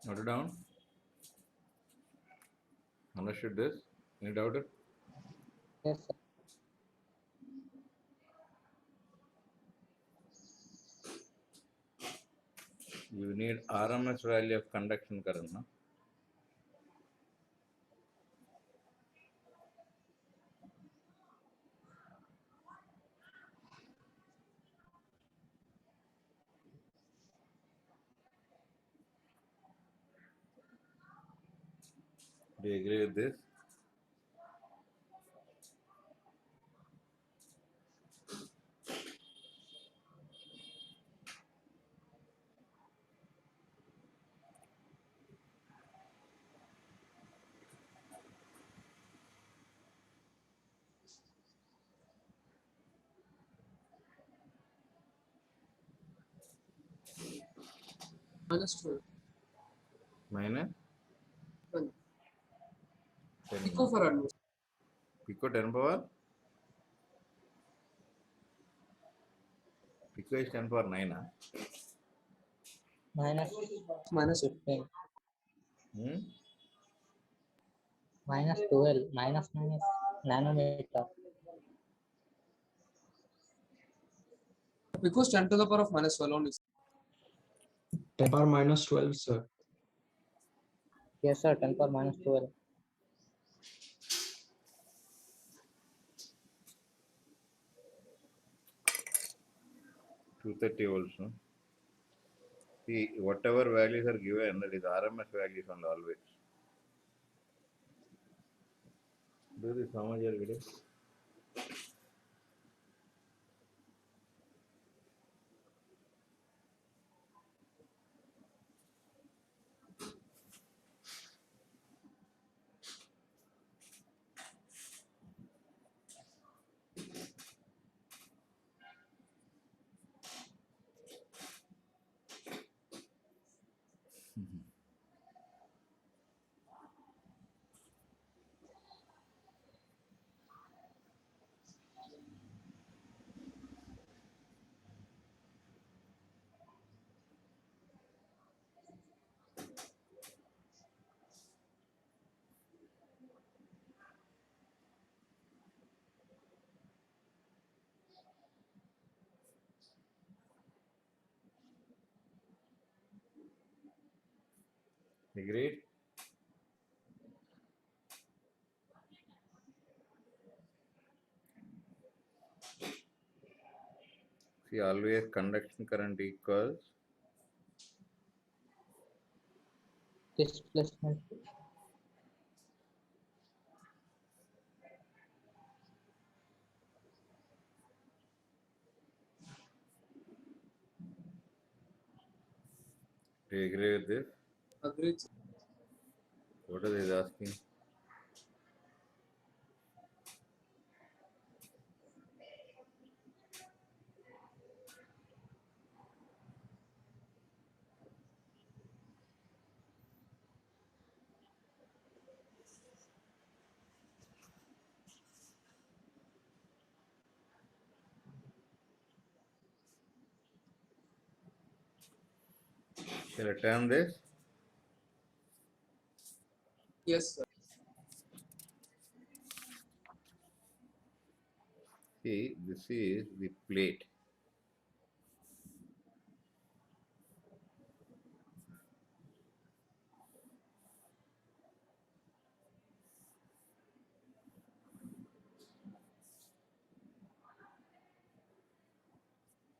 Note it down. Understood this? Any doubt? Yes, sir. You need RMS value of conduction current. No? Do you agree with this? Minus 12. Minus 1. 10. Picofarad. Pico 10 power? Pico is 10 power 9. Huh? Minus Minus 15. Hmm? Minus 12. Minus 9 is nanometer. Pico's 10 to the power of minus 12 only. 10 power minus 12, sir. Yes, sir. 10 power minus 12. 230 volts. No? See, whatever values are given, that is RMS values and always. Do this Samajar video. Agreed? See, always conduction current equals Displacement. do you agree with this? Agreed. What are they asking? Shall I turn this? Yes, sir. See, this is the plate.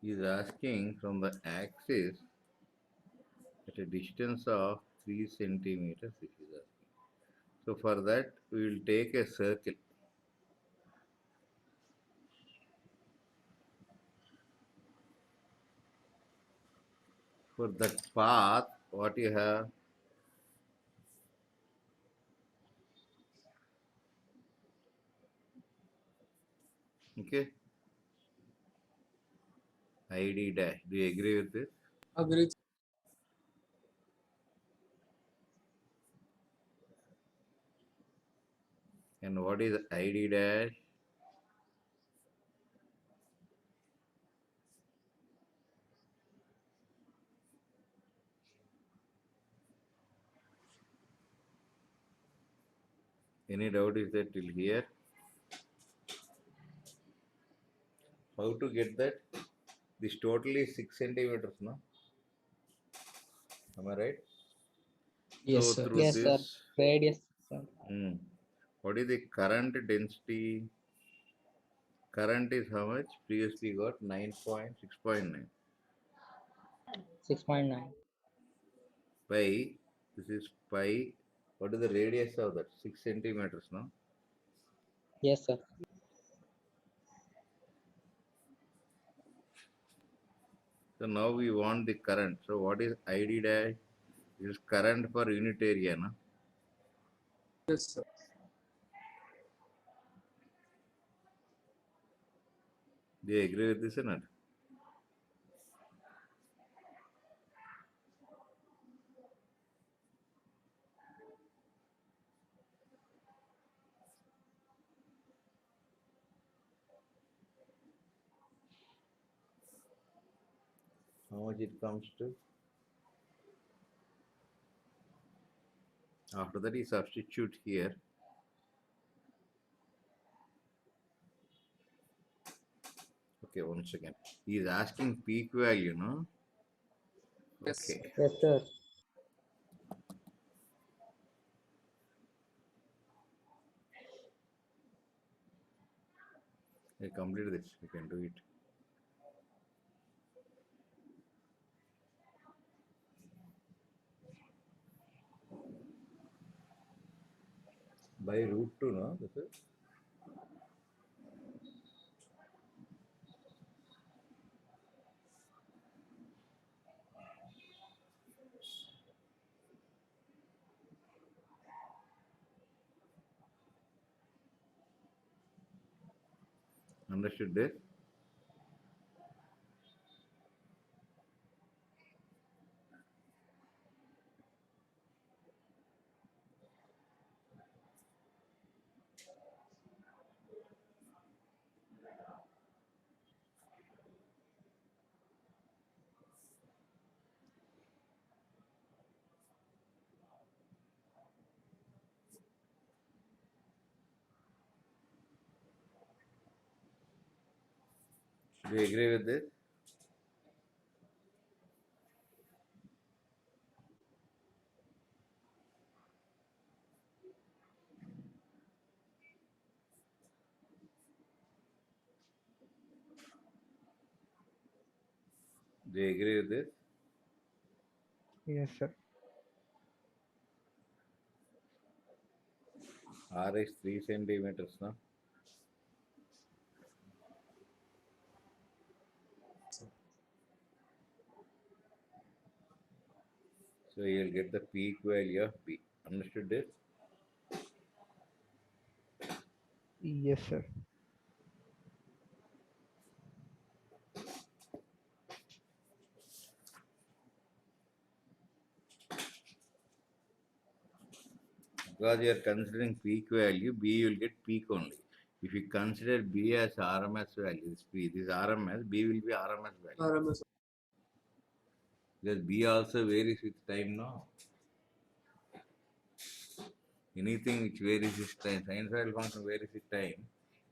He is asking from the axis at a distance of 3 centimeters. This is asking. So for that, we will take a circle. For that path, what you have? Okay, ID dash. Do you agree with this? Agreed. And what is ID dash? Any doubt is there till here? How to get that? This total is 6 centimeters, no? Am I right? Yes, So sir. through Yes, sir. this, Radius. what is the current density? Current is how much? Previously got 9.6.9 6.9. pi. This is pi. What is the radius of that? 6 centimeters, no? Yes, sir. So now we want the current. So what is ID dash? This is current per unit area, no? Yes, sir. Do you agree with this or not? How much it comes to? After that, you substitute here. Okay, once again. He is asking peak value, no? Yes. Okay. Yes, sir. I complete this. You can do it. By root 2, no? This is. Understood this? Do you agree with this? Do you agree with this? Yes, sir. R is 3 centimeters, no? So you'll get the peak value of B. Understood this? Yes, sir. Because you are considering peak value, B will get peak only. If you consider B as RMS value, this is RMS, B will be RMS value. RMS. Because B also varies with time now. Anything which varies with time, sinusoidal function varies with time,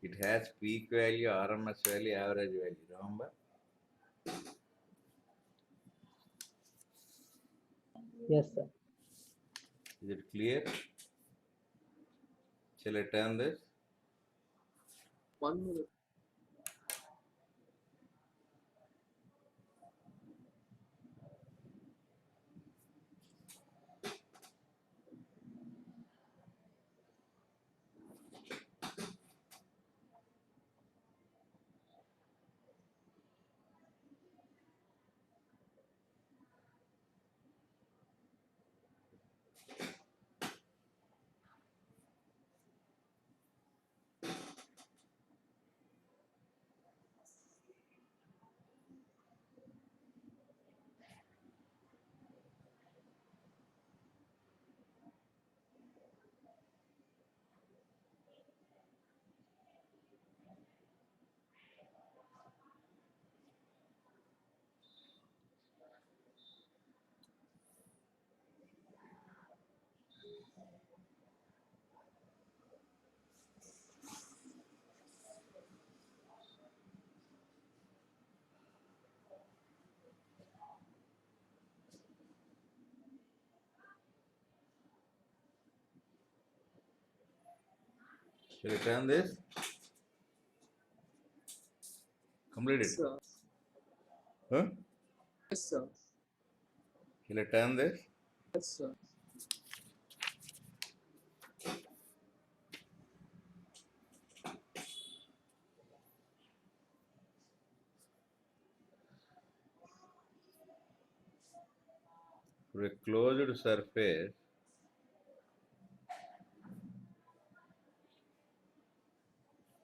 it has peak value, RMS value, average value. Remember? Yes, sir. Is it clear? Shall I turn this? 1 minute. Shall I turn this? Complete it. Yes, sir. Huh? Yes, sir. Shall I turn this? Yes, sir. For a closed surface,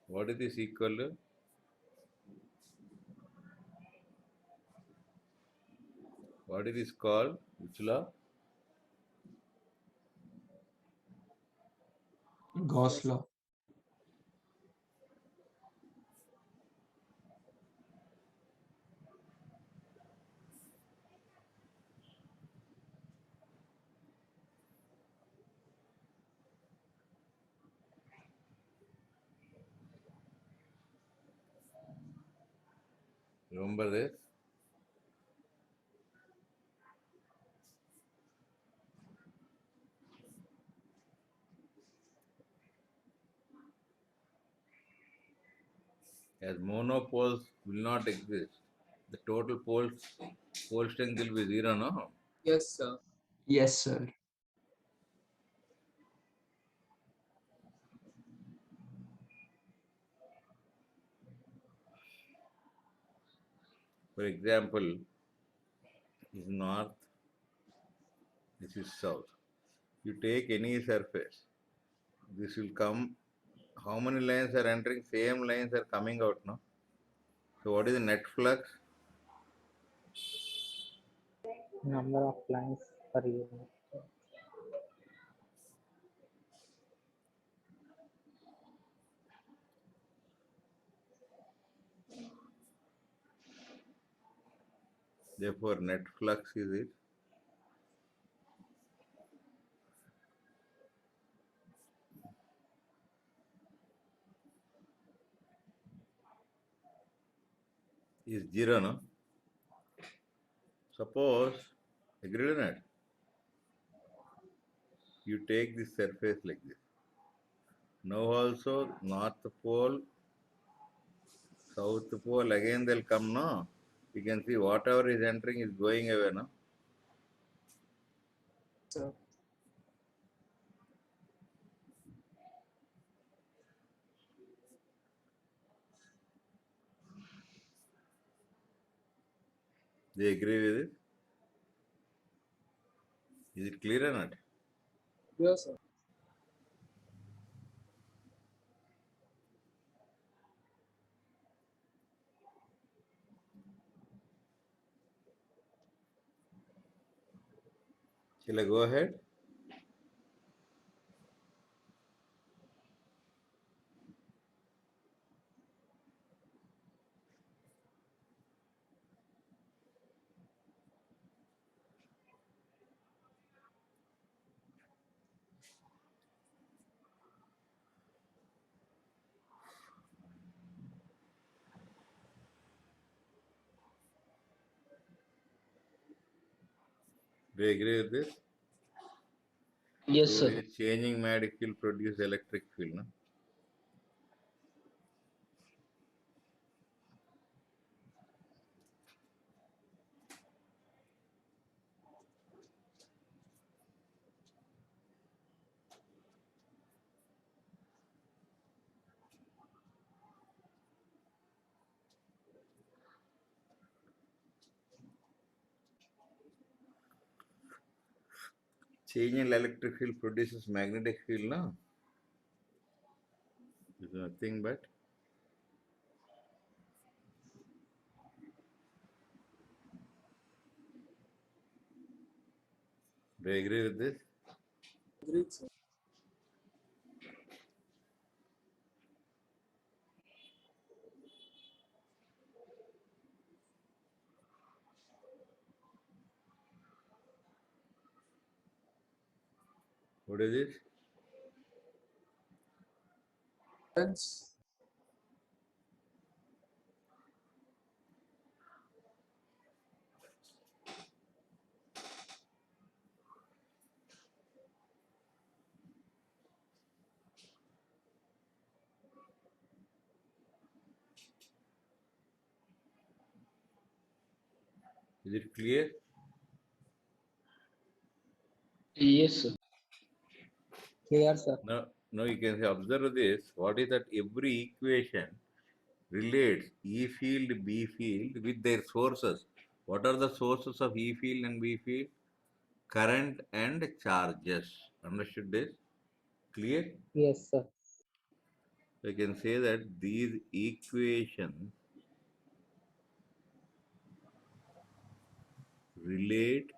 what is this equal to? What is this called? Which law? Gauss law. Remember this? As monopoles will not exist, the total pole strength will be zero, no? Yes, sir. Yes, sir. For example, this is north, this is south. You take any surface, this will come. How many lines are entering? Same lines are coming out, no? So what is the net flux? Number of lines per unit. Therefore, net flux is zero, no? Suppose, agreed or not? You take this surface like this. Now also north pole, south pole, again they'll come, no? You can see whatever is entering is going away, no? Sir. They agree with it? Is it clear or not? Yes, sir. Shall I go ahead? Do you agree with this? Yes, So sir. this changing magnetic field produce electric field, no? Changing electric field produces magnetic field, no? It's nothing but do you agree with this? Agreed, sir. What is it? Hence, Is it clear? Yes, sir. Clear, sir. Now you can say, observe this. What is that? Every equation relates E field, B field with their sources. What are the sources of E field and B field? Current and charges. Understood this? Clear? Yes, sir. I can say that these equations relate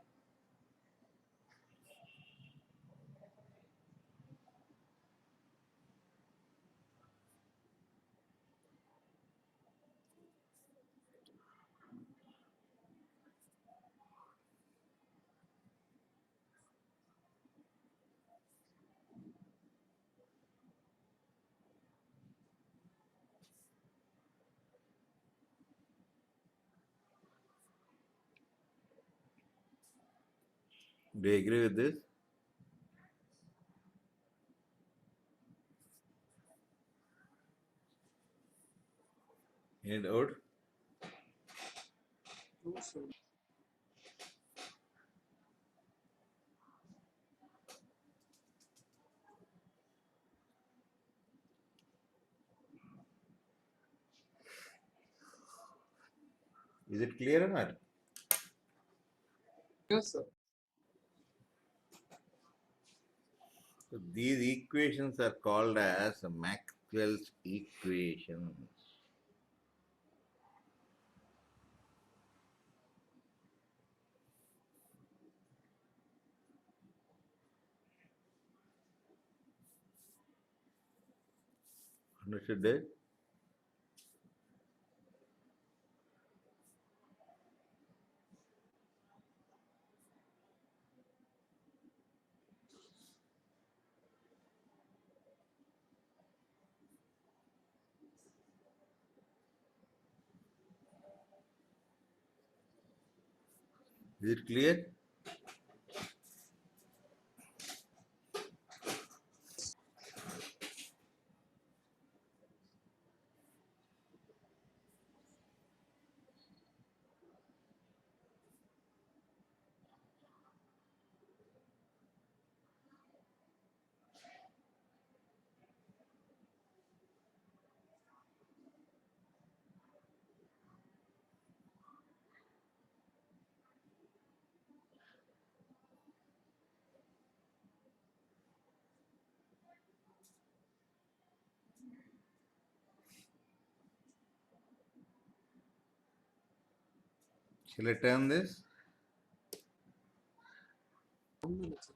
Do you agree with this? Any doubt? No, sir. Is it clear or not? Yes, sir. So these equations are called as Maxwell's equations. Understood that? Is it clear? Shall I turn this? 1 minute, sir.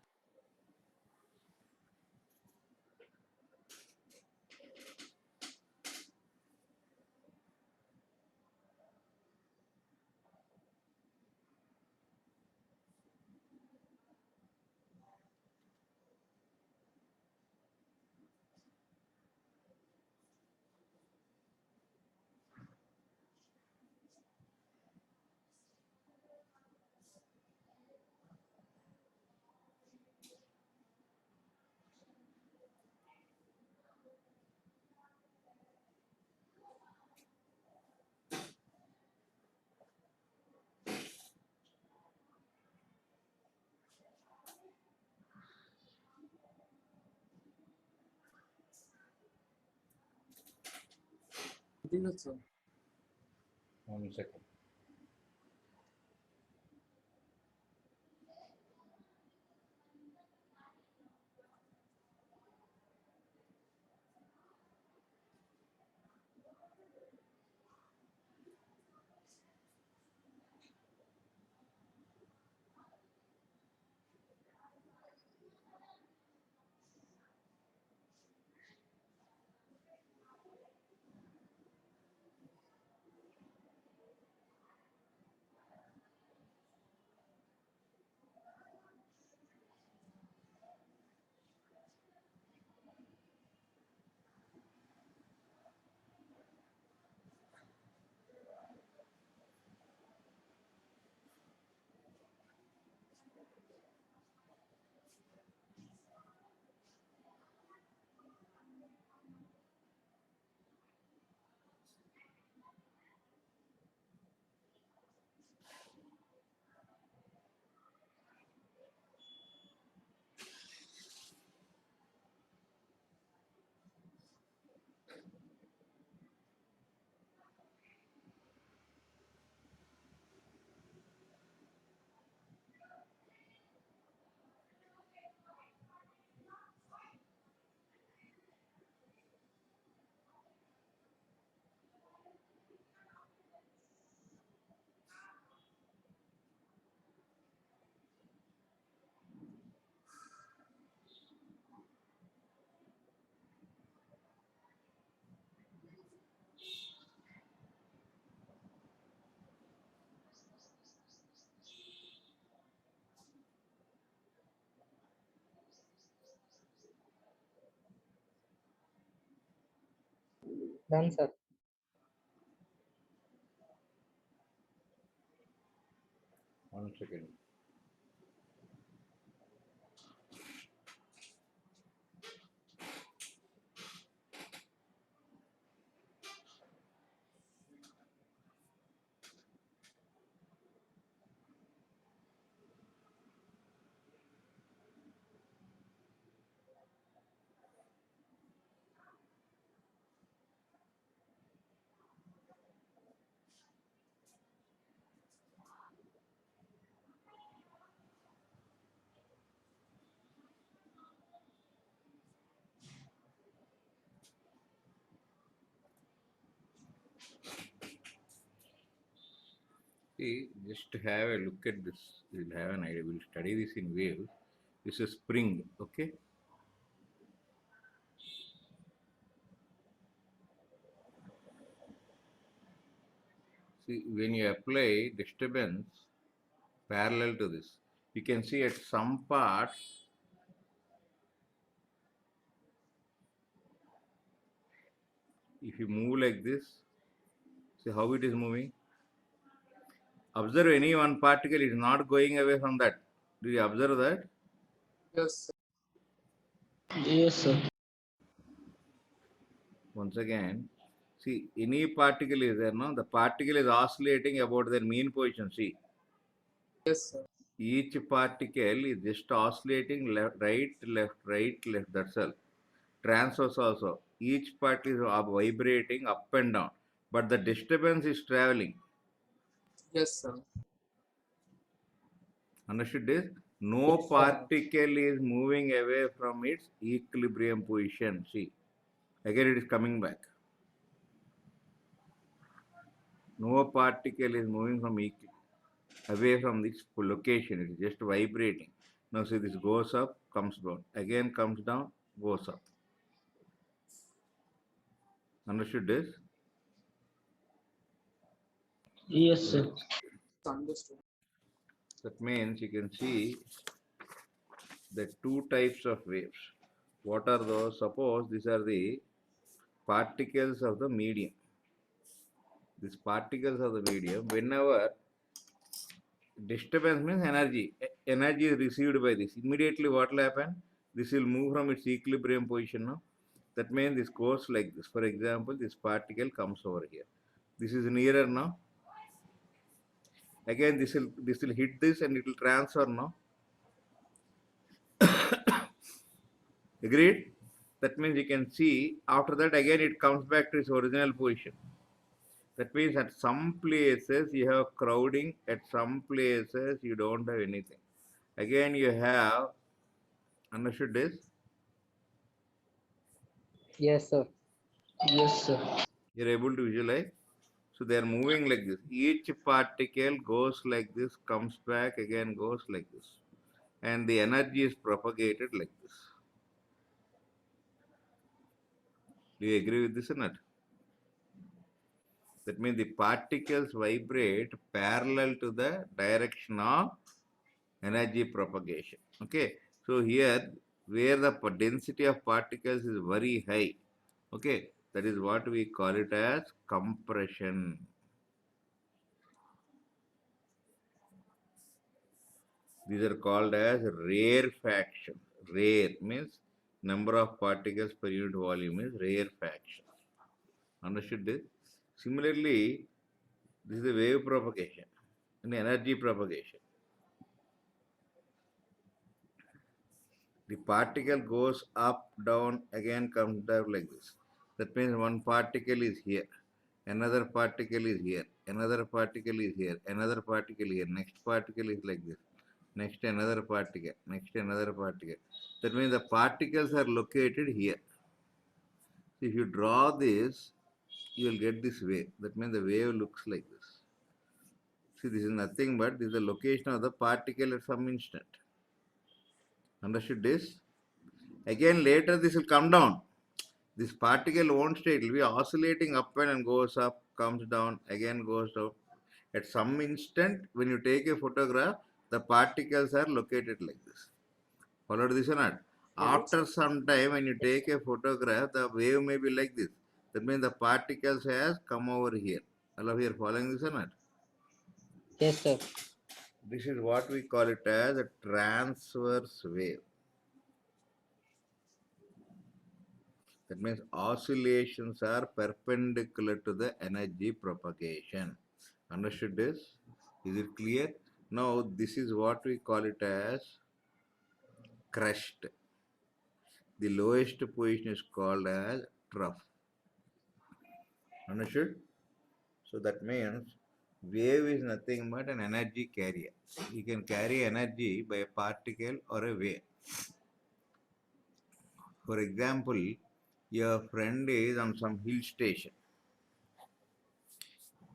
Continue, sir. 1 second. Done, sir. One second. See, just have a look at this. You'll have an idea. We'll study this in waves. This is spring, okay? See, when you apply disturbance parallel to this, you can see at some parts, if you move like this, see how it is moving. Observe any one particle is not going away from that. Do you observe that? Yes, sir. Yes, sir. Once again, see, any particle is there, no? The particle is oscillating about their mean position. See, Yes, sir. each particle is just oscillating left, right, left. That's all. Transverse also. Each particle is vibrating up and down, but the disturbance is traveling. Yes, sir. Understood this? No Yes, sir. particle is moving away from its equilibrium position. See, again it is coming back. No particle is moving from away from this location. It is just vibrating. Now see, this goes up, comes down. Again comes down, goes up. Understood this? Yes, sir. Understood. That means you can see the two types of waves. What are those? Suppose these are the particles of the medium. These particles of the medium, whenever disturbance means energy. Energy is received by this. Immediately what will happen? This will move from its equilibrium position. No? That means this goes like this. For example, this particle comes over here. This is nearer now. Again, this will hit this and it will transfer now. Agreed? That means you can see after that again it comes back to its original position. That means at some places you have crowding, at some places you don't have anything. Again you have, understood this? Yes, sir. Yes, sir. You're able to visualize? So they are moving like this. Each particle goes like this, comes back, again goes like this. And the energy is propagated like this. Do you agree with this or not? That means the particles vibrate parallel to the direction of energy propagation. Okay. So here, where the density of particles is very high, okay, that is what we call it as compression. These are called as rarefaction. Rare means number of particles per unit volume is rarefaction. Understood this? Similarly, this is the wave propagation and energy propagation. The particle goes up, down, again comes down like this. That means one particle is here, another particle is here, another particle is here, another particle here, next particle is like this, next another particle, next another particle. That means the particles are located here. If you draw this, you will get this wave. That means the wave looks like this. See, this is nothing but this is the location of the particle at some instant. Understood this? Again, later this will come down. This particle won't stay. It will be oscillating up and goes up, comes down, again goes down. At some instant, when you take a photograph, the particles are located like this. Followed this or not? Yes, After some time, when you take a photograph, the wave may be like this. That means the particles has come over here. All of you are following this or not? Yes, sir. This is what we call it as a transverse wave. That means oscillations are perpendicular to the energy propagation. Understood this? Is it clear? Now this is what we call it as crest. The lowest position is called as trough. Understood? So that means wave is nothing but an energy carrier. You can carry energy by a particle or a wave. For example, your friend is on some hill station.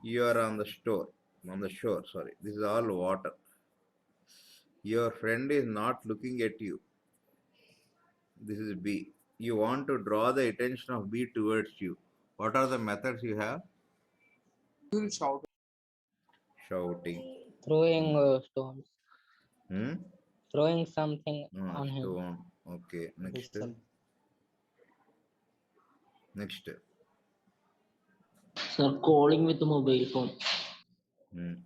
You are on the shore, sorry. This is all water. Your friend is not looking at you. This is B. You want to draw the attention of B towards you. What are the methods you have? You will shout. Shouting. Throwing stones. Hmm? Throwing something No, on him. stone. Okay. Next. Pistol. Next. Sir, calling with the mobile phone.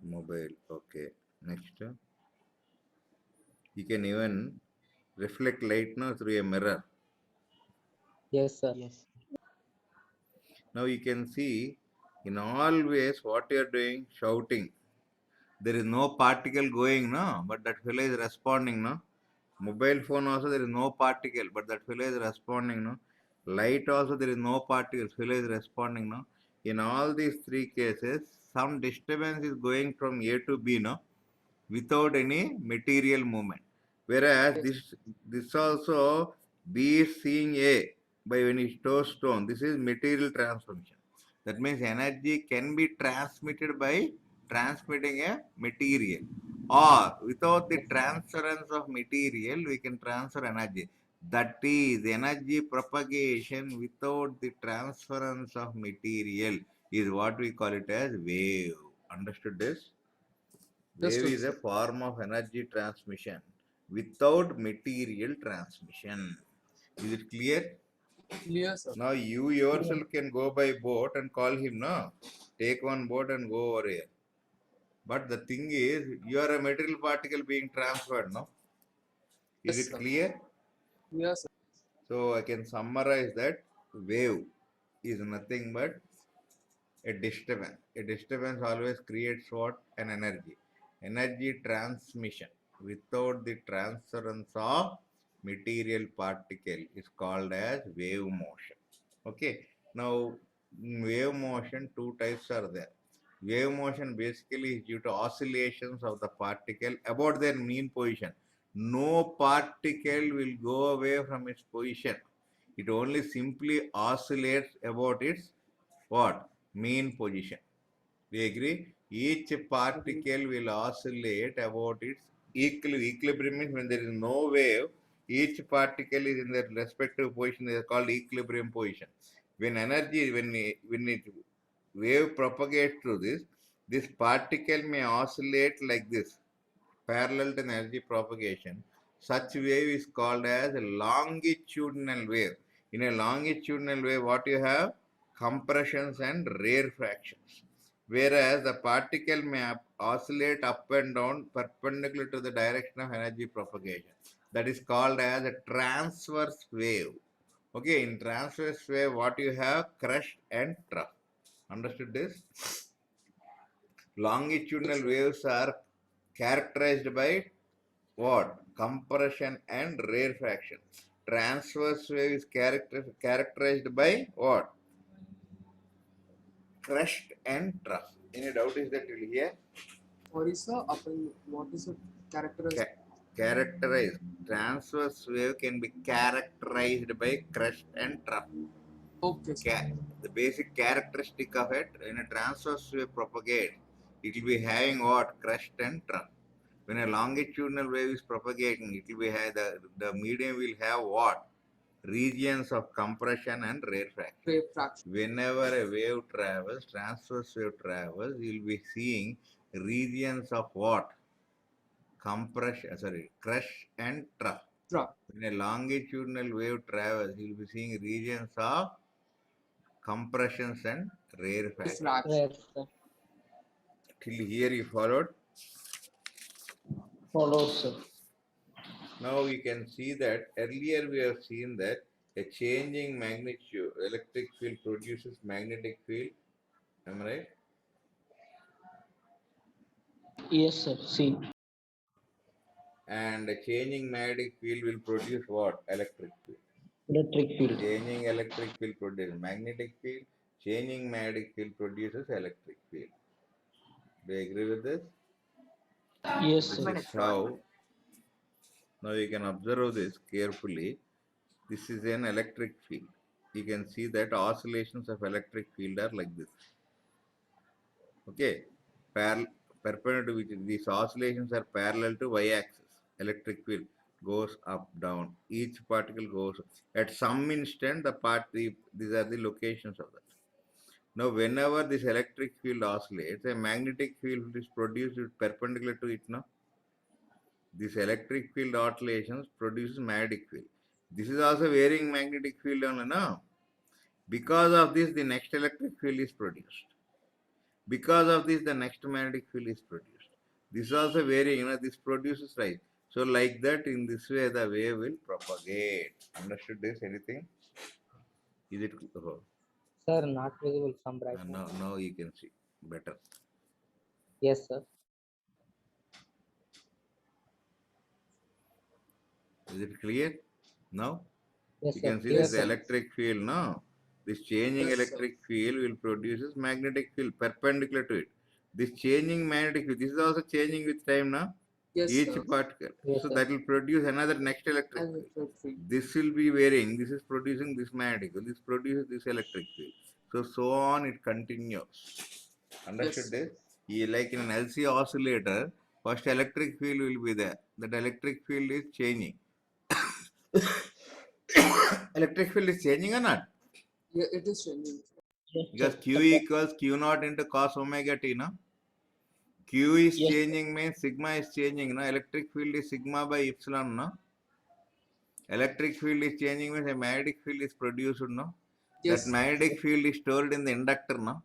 Mobile. Okay. Next. You can even reflect light now through a mirror. Yes, sir. Yes. Now you can see in all ways what you are doing, shouting. There is no particle going, no, but that fellow is responding, no. Mobile phone also there is no particle, but that fellow is responding, no. Light also there is no particle, fellow is responding, no. In all these three cases, some disturbance is going from A to B, no, without any material movement. Whereas this also B is seeing A by when he stores stone. This is material transformation. That means energy can be transmitted by transmitting a material, or without the transference of material we can transfer energy. That is energy propagation without the transference of material is what we call it as wave. Understood this? Wave Understood, is a sir. form of energy transmission without material transmission. Is it clear? Clear, sir. Now you yourself can go by boat and call him, no? Take one boat and go over here. But the thing is, you are a material particle being transferred, no? Is Yes, it sir. clear? Clear, sir. So I can summarize that wave is nothing but a disturbance. A disturbance always creates what? An energy. Energy transmission without the transference of material particle is called as wave motion. Okay. Now, wave motion, two types are there. Wave motion basically is due to oscillations of the particle about their mean position. No particle will go away from its position. It only simply oscillates about its what? Mean position. We agree? Each particle will oscillate about its equilibrium. Means when there is no wave, each particle is in their respective position. They are called equilibrium position. When energy, when it wave propagates through this particle may oscillate like this, parallel to energy propagation. Such wave is called as a longitudinal wave. In a longitudinal wave, what you have? Compressions and rarefactions. Whereas the particle may oscillate up and down perpendicular to the direction of energy propagation. That is called as a transverse wave. Okay, in transverse wave, what you have? Crest and trough. Understood this? Longitudinal waves are characterized by what? Compression and rarefaction. Transverse wave is characterized by what? Crest and trough. Any doubt is that till here? Sorry, sir. What is the characteristic? Characterized. Transverse wave can be characterized by crest and trough. Okay, sir. The basic characteristic of it, when a transverse wave propagates, it will be having what? Crest and trough. When a longitudinal wave is propagating, it will be the medium will have what? Regions of compression and rarefaction. Refraction. Whenever a wave travels, transverse wave travels, you will be seeing regions of what? Crest and trough. Trough. When a longitudinal wave travels, you will be seeing regions of compressions and rarefaction. Diffraction. Rare, sir. Till here you followed. Followed, sir. Now you can see that earlier we have seen that a changing magnitude electric field produces magnetic field. Am I right? Yes, sir. Seen. And a changing magnetic field will produce what? Electric field. Electric field. Changing electric field produces magnetic field. Changing magnetic field produces electric field. Do you agree with this? Yes, This sir. is how. Now you can observe this carefully. This is an electric field. You can see that oscillations of electric field are like this. Okay, perpendicular, which these oscillations are parallel to y-axis. Electric field goes up, down. Each particle goes at some instant. These are the locations of that. Now, whenever this electric field oscillates, a magnetic field is produced perpendicular to it. Now, this electric field oscillations produces magnetic field. This is also varying magnetic field only. No, because of this, the next electric field is produced. Because of this, the next magnetic field is produced. This is also varying, this produces, right? So like that, in this way, the wave will propagate. Understood this? Anything? Is it? Oh, Sir, not visible from right now. now you can see better. Yes, sir. Is it clear? Now Yes, you sir. can see Clear, this sir. electric field. Now this changing Yes, sir. electric field will produces magnetic field perpendicular to it. This changing magnetic field. This is also changing with time. Now Yes, each sir. particle. Yes, So sir. that will produce another next electric field. Electric field. This will be varying. This is producing this magnetic field. This produces this electric field. So on it continues. Understood Yes. this? Like in an LC oscillator, first electric field will be there. That electric field is changing. Electric field is changing or not? Yeah, it is changing. Yes, Because sir. Q equals Q naught into cos omega t, no? Q is Yes. changing means sigma is changing, no? Electric field is sigma by epsilon, no? Electric field is changing means a magnetic field is produced, no? That Yes. magnetic field is stored in the inductor, no?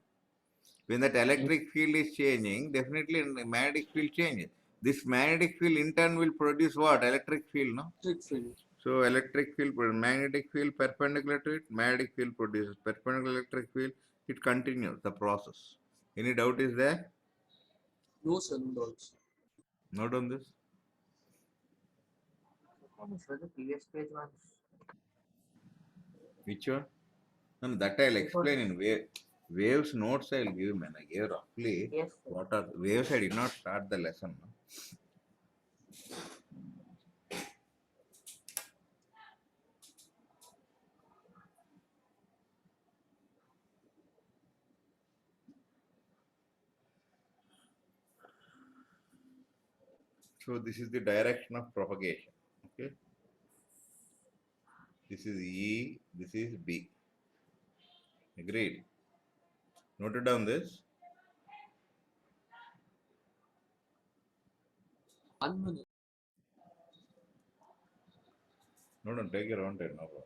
When that electric field is changing, definitely the magnetic field changes. This magnetic field in turn will produce what? Electric field, no? Electric field. So electric field, magnetic field perpendicular to it, magnetic field produces perpendicular electric field. It continues the process. Any doubt is there? No, sir. No doubts. Note on this. Can you show the previous page once? Which one? No, that I'll explain in waves notes. I'll give, man. I gave roughly Yes, sir. what are waves. I did not start the lesson. No? So this is the direction of propagation. Okay. This is E. This is B. Agreed. Noted down this. 1 minute. No, don't take your own time. No problem.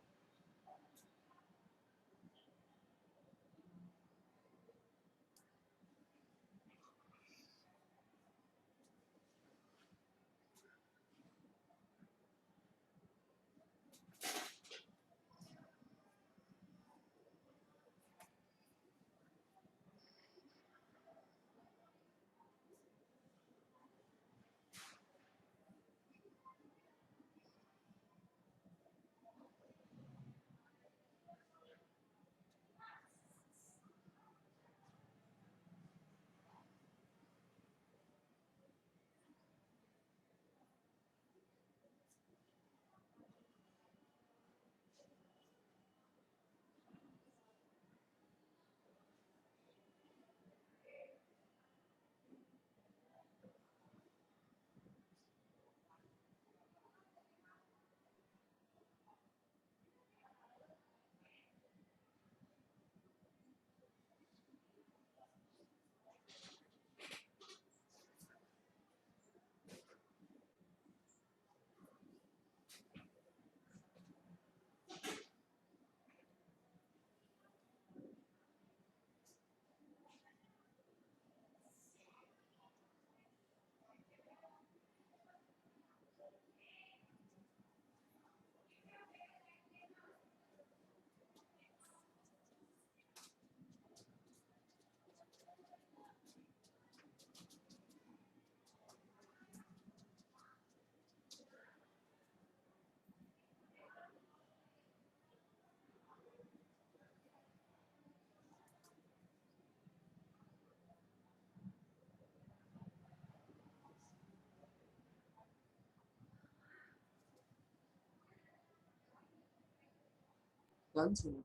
Done, Senator.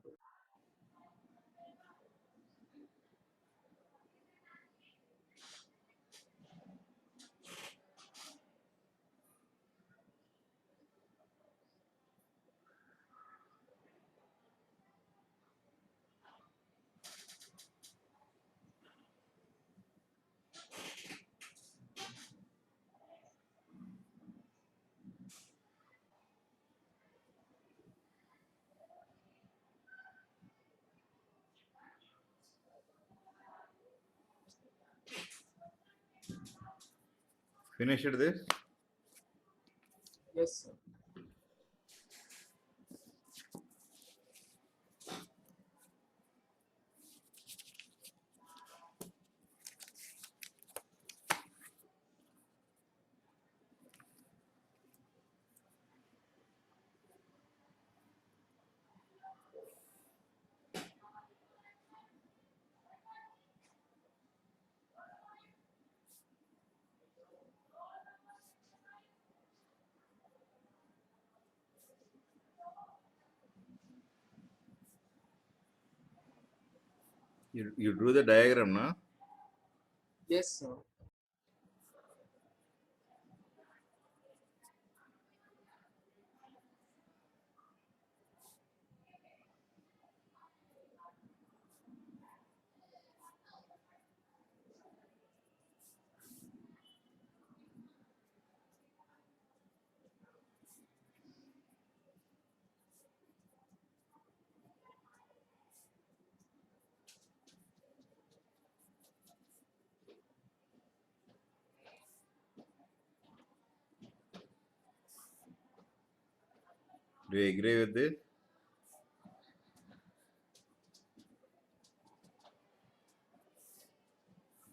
Finished this? Yes, sir. You drew the diagram, no? Yes, sir. Do you agree with this?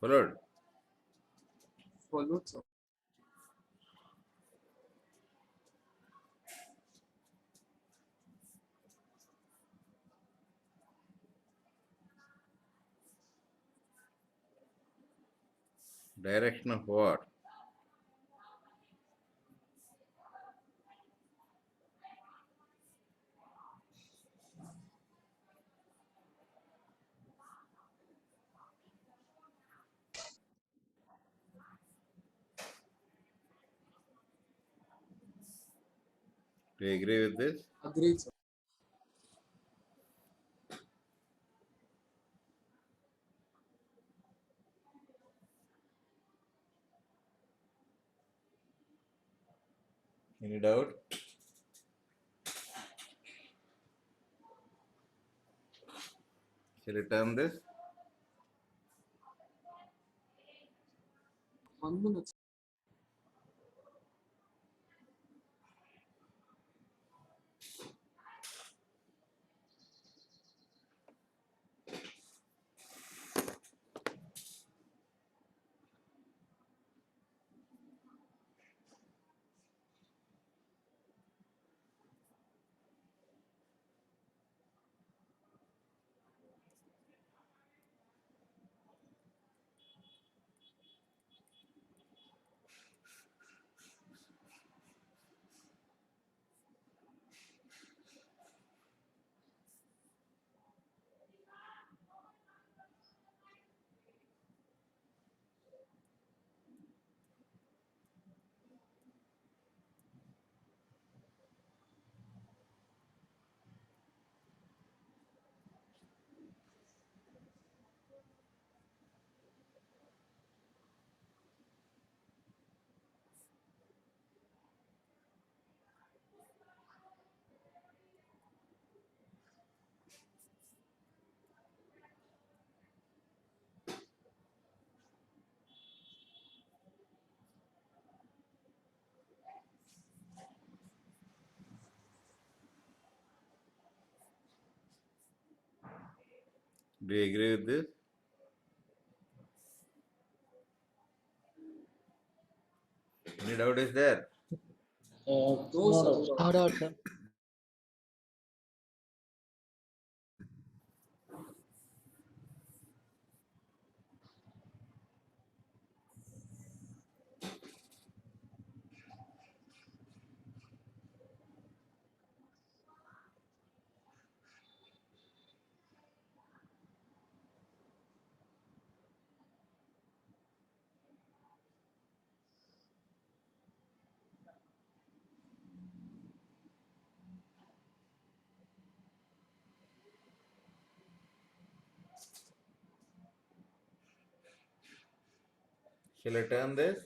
Followed? Followed, sir. Direction of what? Do you agree with this? Agreed, sir. Any doubt? Shall I turn this? 1 minute. Do you agree with this? Any doubt is there? No No, sir. doubt. No doubt, sir. Shall I turn this?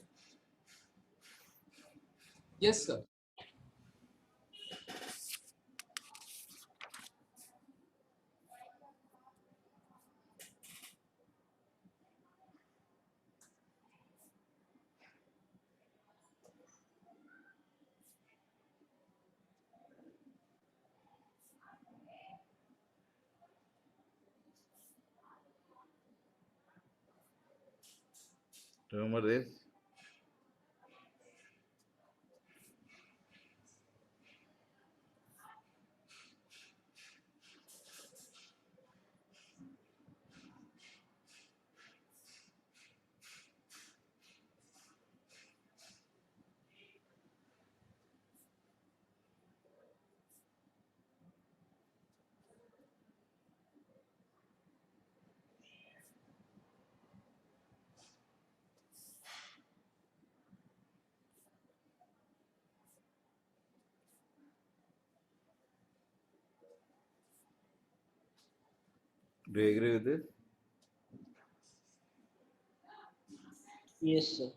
Yes, sir. Remember this? Do you agree with this? Yes, sir.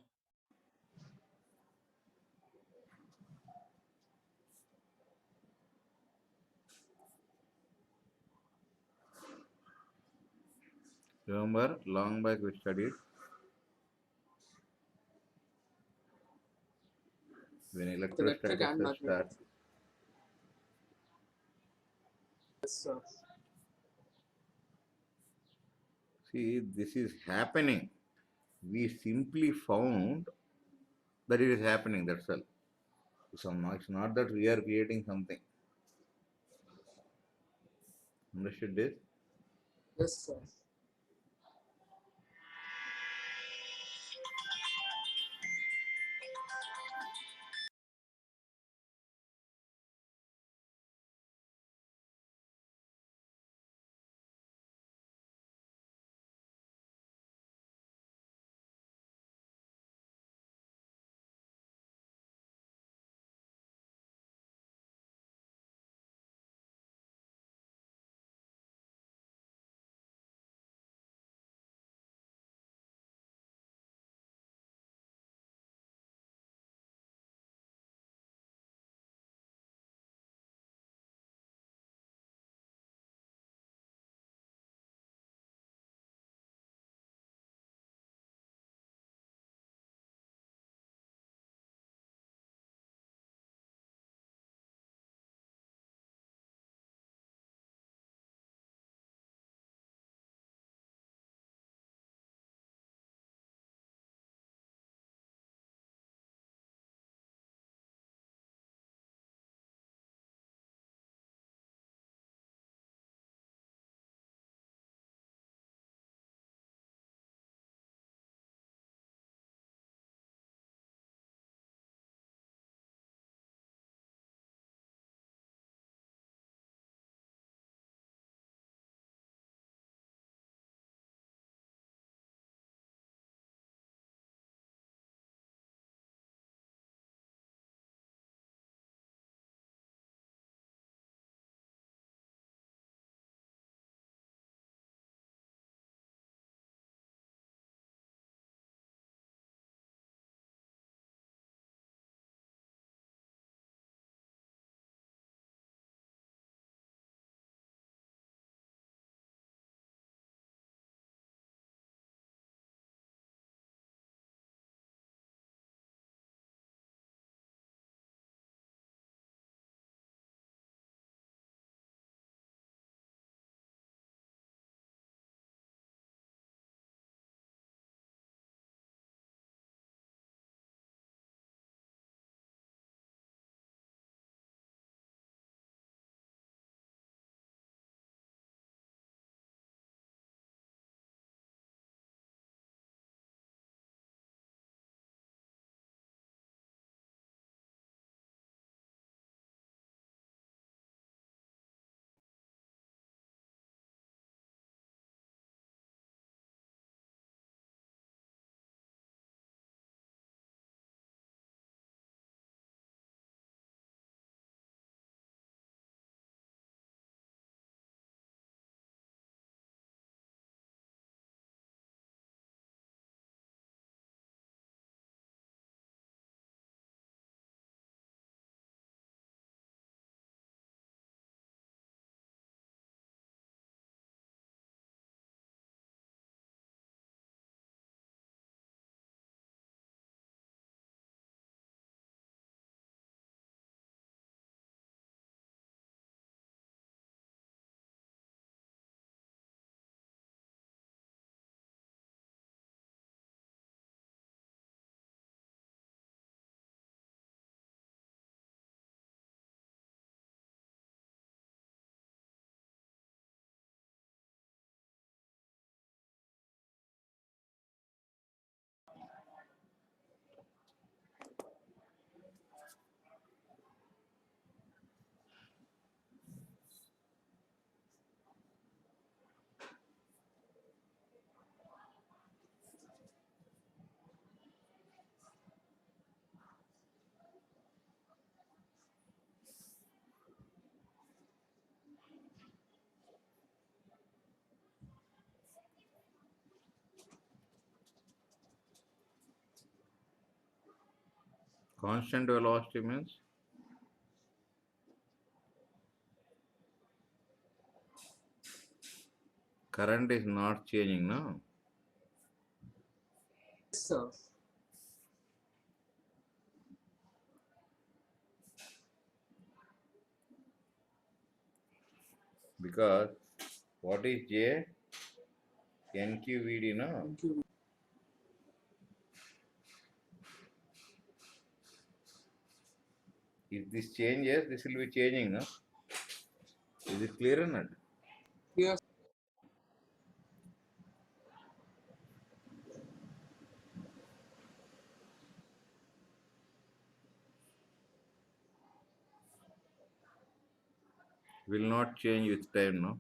Remember, long back we studied when Electric electrostatics and are start. magnetic. Yes, sir. See, this is happening. We simply found that it is happening. That's all. It's not that we are creating something. Understood this? Yes, sir. Constant velocity means current is not changing, no? Yes, sir. Because what is J? NQVD, no? Thank you. If this changes, this will be changing, no? Is it clear or not? Yes. Will not change with time, no?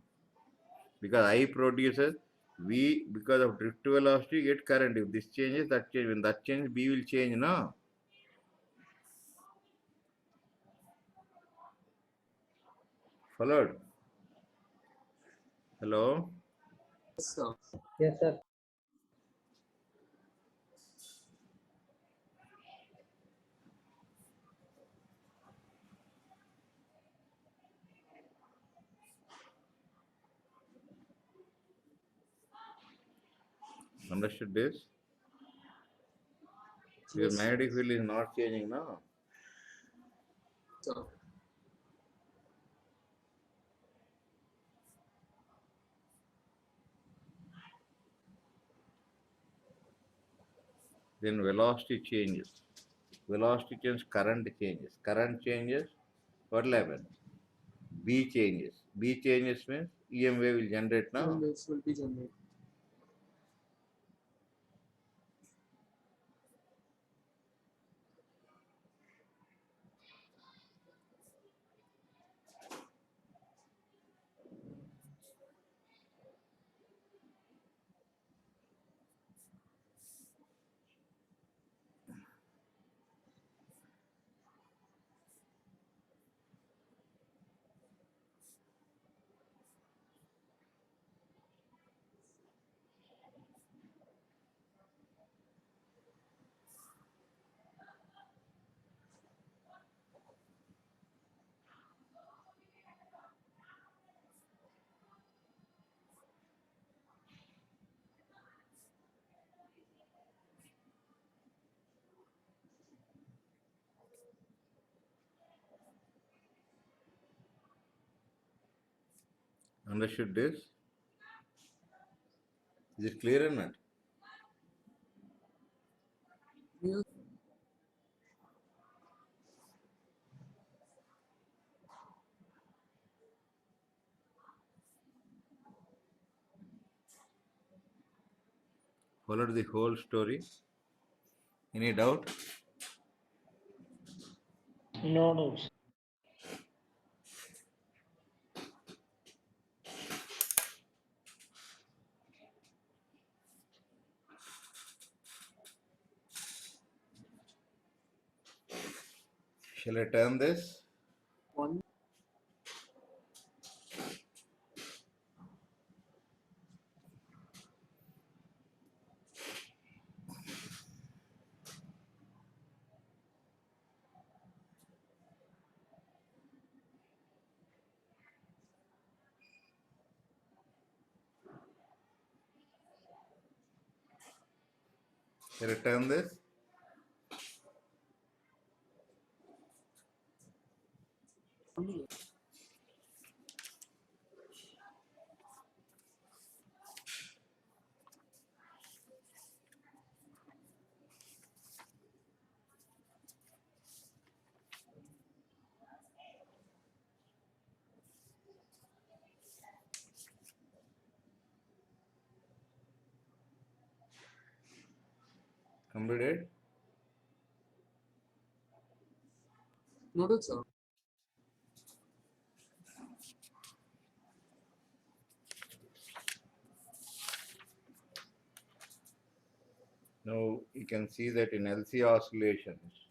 Because I produces V, because of drift velocity, get current. If this changes, that change. When that changes, B will change, no? Followed? Hello? Yes, sir. Yes, sir. Understood this? Because Yes, magnetic field is not changing, no? sir. Then velocity changes. Velocity changes, current changes. Current changes, what will happen? B changes. B changes means EM wave will generate EM now. waves will be generated. Understood this? Is it clear or not? Yes, Followed the whole story. Any doubt? No doubts. Shall I turn this? one. Shall I turn this? Only. Completed? Noted, sir. Now you can see that in LC oscillations,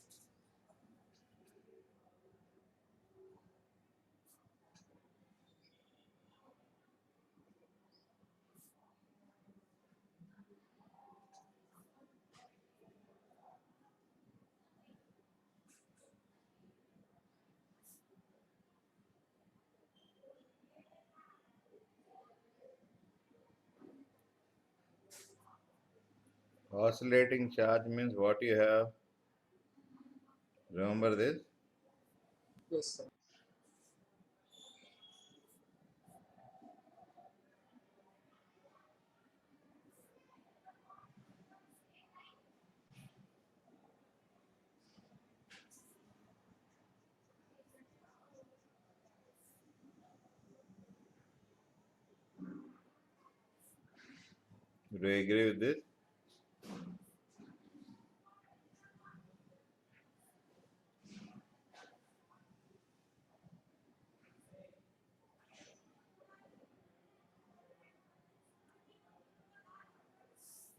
Oscillating charge means what you have. Remember this? Yes, sir. Do you agree with this?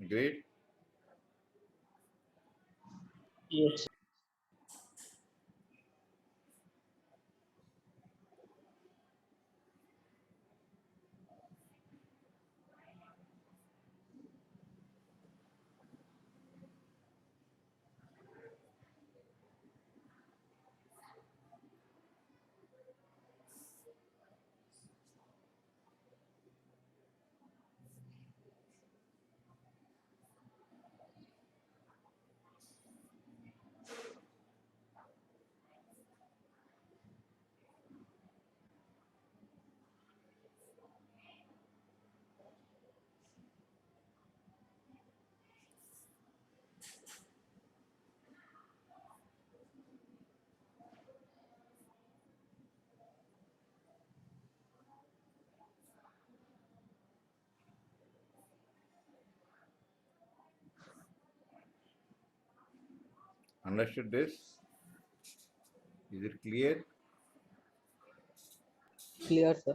Agreed? Yes. Understood this? Is it clear? Clear, sir.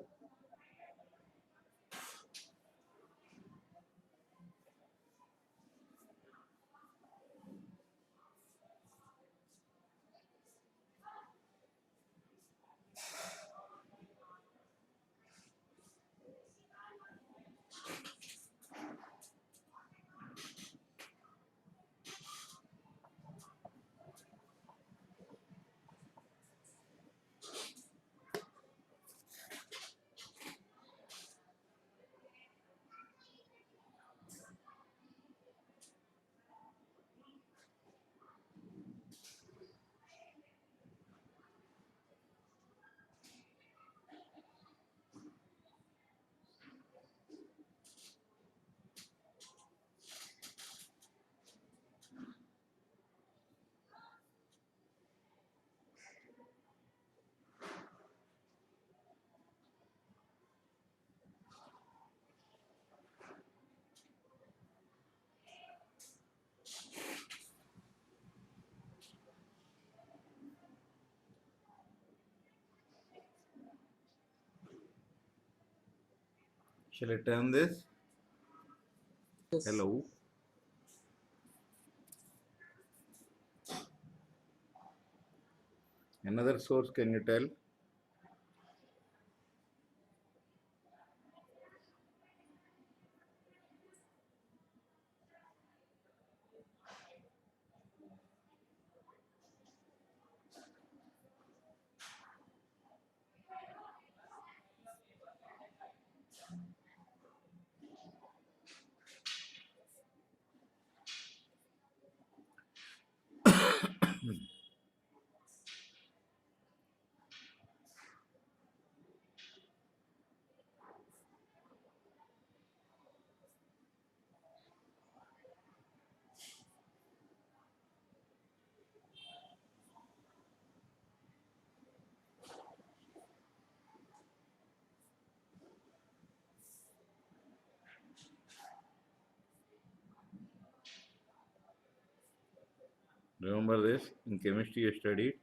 Shall I turn this? Yes. Hello? Another source, can you tell? Remember this? In chemistry you studied.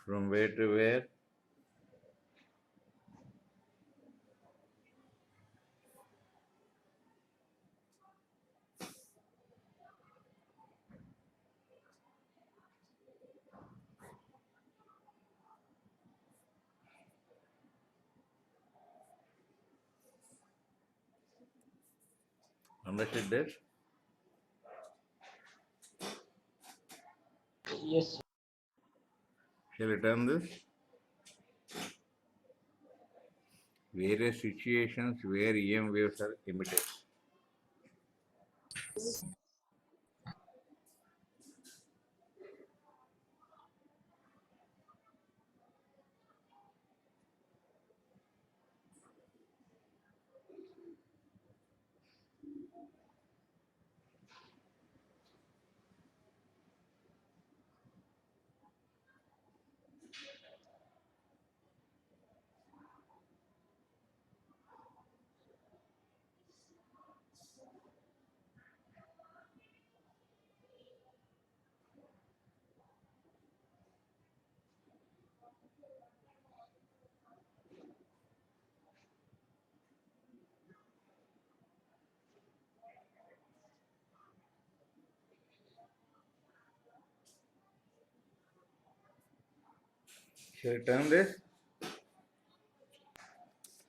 From where to where? Understood this? Yes, sir. Shall I turn this? Various situations where EM waves are emitted. Shall I turn this?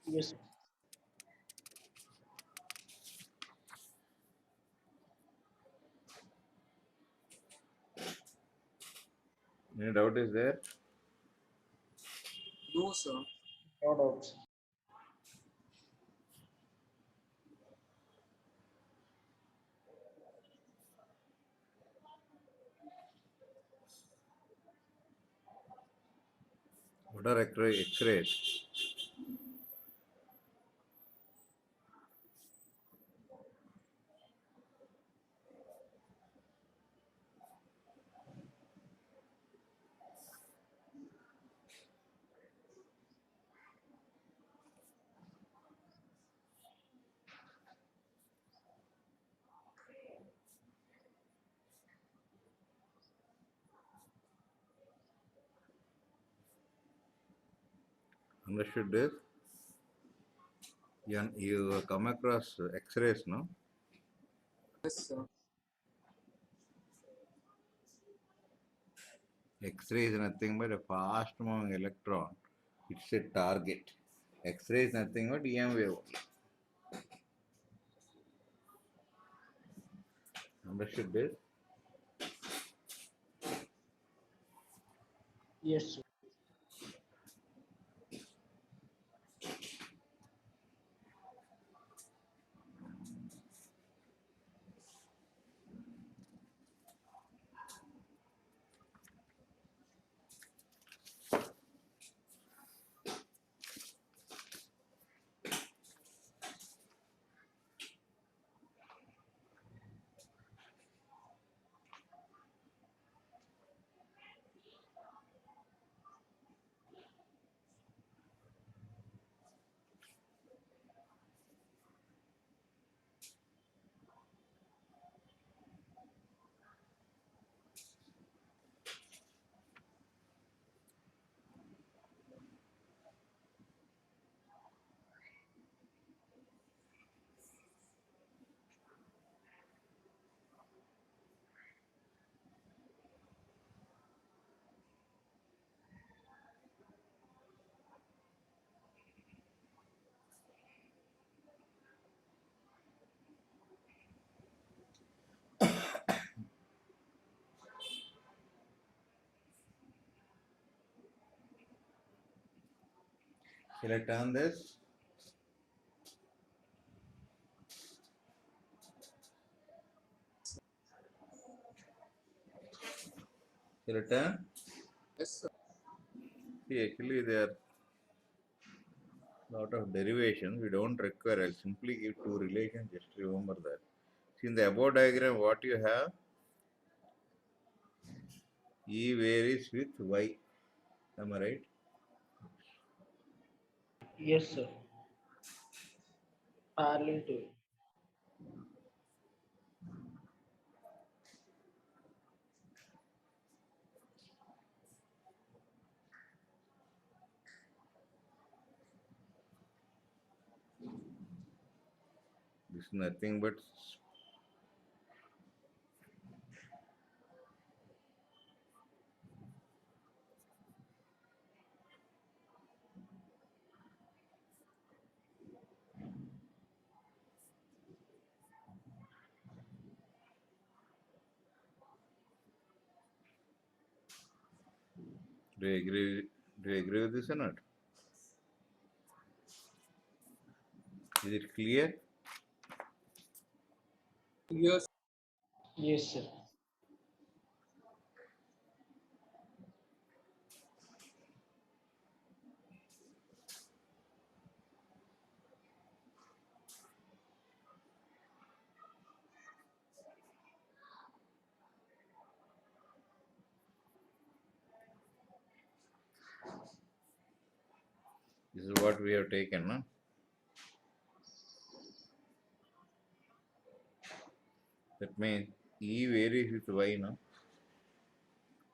Yes, sir. Any doubt is there? No, sir. No doubts. What are X-rays? Understood this? You come across X-rays, no? Yes, sir. X-ray is nothing but a fast moving electron. It's a target. X-ray is nothing but EM wave. Understood this? Yes, sir. Shall I turn this? Shall I turn? Yes, sir. See, actually there are lot of derivations. We don't require. I'll simply give two relations. Just remember that. See, in the above diagram, what you have, E varies with Y. Am I right? Yes, sir. Parallel to it. This is nothing but Do you agree? Do you agree with this or not? Is it clear? Yes. Yes, sir. This is what we have taken, no? That means E varies with Y, no?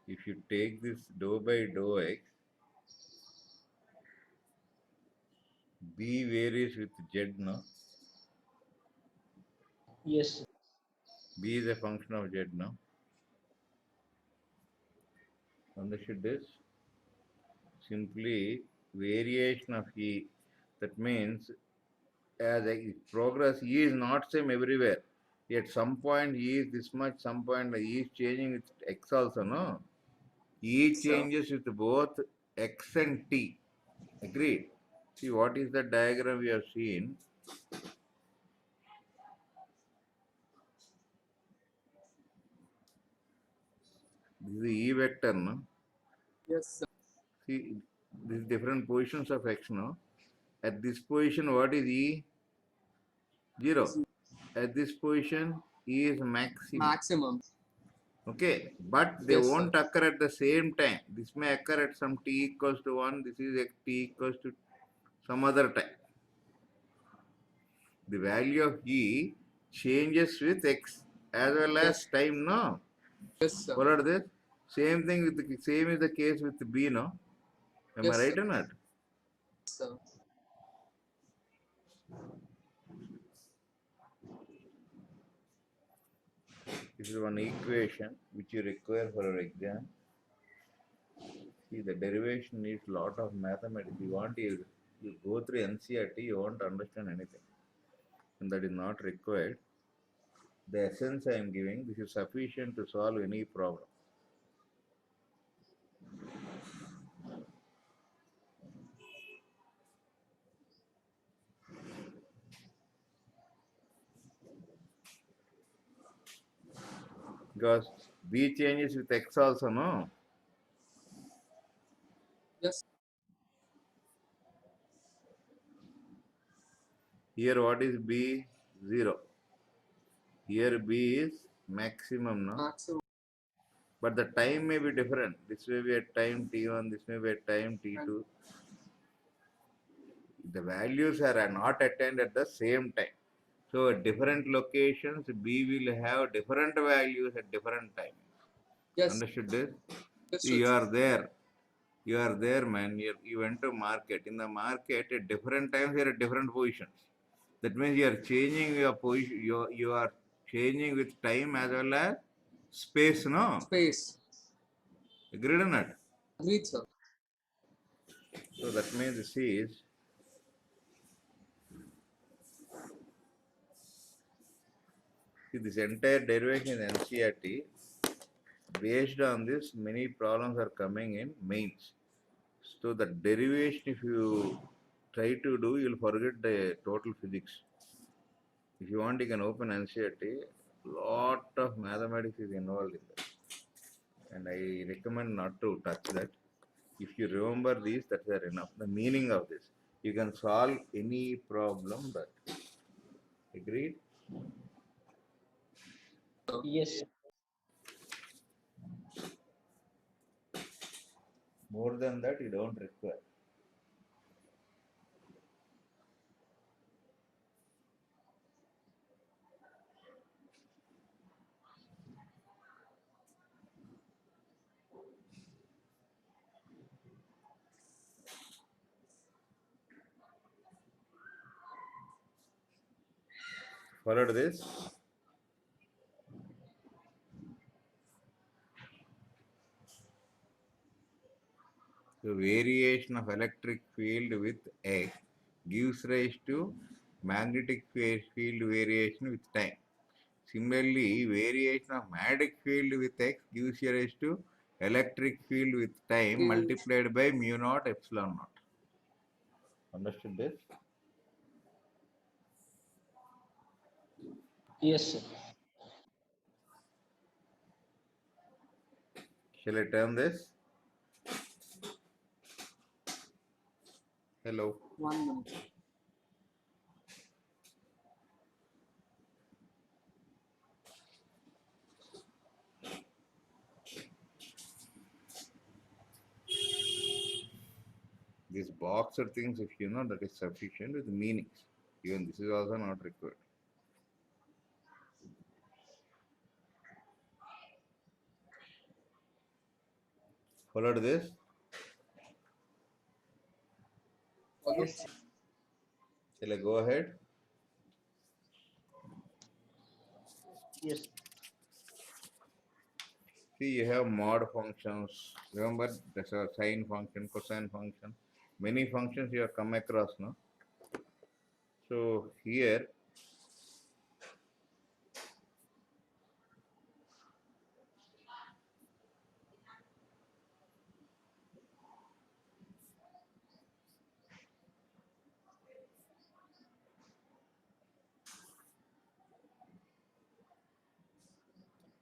If you take this dou by dou x, B varies with Z, no? Yes, sir. B is a function of Z, no? Understood this? Simply variation of E. That means as a progress, E is not same everywhere. At some point E is this much, some point E is changing with X also, no? E Sir. changes with both X and T. Agreed? See what is the diagram we have seen? This is the E vector, no? Yes, sir. See, these different positions of X, no? At this position, what is E? 0. At this position, E is maximum. Maximum. Okay, but they Yes, won't sir. occur at the same time. This may occur at some t equals to 1, this is at t equals to some other time. The value of E changes with X as well as Yes. time, no? Yes, sir. Followed this? Same thing with the same is the case with the B, no? Am Yes, I right sir. or not? Sir. This is one equation which you require for your exam. See, the derivation needs lot of mathematics. You go through NCERT, you won't understand anything. And that is not required. The essence I am giving, this is sufficient to solve any problem. Because B changes with X also, no? Yes. Here what is B? 0. Here B is maximum, no? Maximum. But the time may be different. This may be at time T1, this may be at time T2. The values are not attained at the same time. So at different locations, B will have different values at different times. Yes. Understood this? Yes, See, you sir. are there. You are there, man. You went to market. In the market, at different times, you are at different positions. That means you are changing your position. You are changing with time as well as space, no? Space. Agreed or not? Agreed, sir. So that means this is see this entire derivation in NCERT. Based on this, many problems are coming in mains. So the derivation, if you try to do, you'll forget the total physics. If you want, you can open NCERT. Lot of mathematics is involved in that, and I recommend not to touch that. If you remember these, that's enough. The meaning of this, you can solve any problem. That agreed? Yes, sir. More than that, you don't require. Followed this? So variation of electric field with X gives rise to magnetic field variation with time. Similarly, variation of magnetic field with X gives rise to electric field with time Okay. multiplied by mu naught epsilon naught. Understood this? Yes, sir. Shall I turn this? Hello. 1 minute. These boxer things, if you know, that is sufficient with meanings. Even this is also not required. Followed this? Follow. Shall I go ahead? Yes. See, you have mod functions. Remember, there's a sine function, cosine function. Many functions you have come across, no? So here,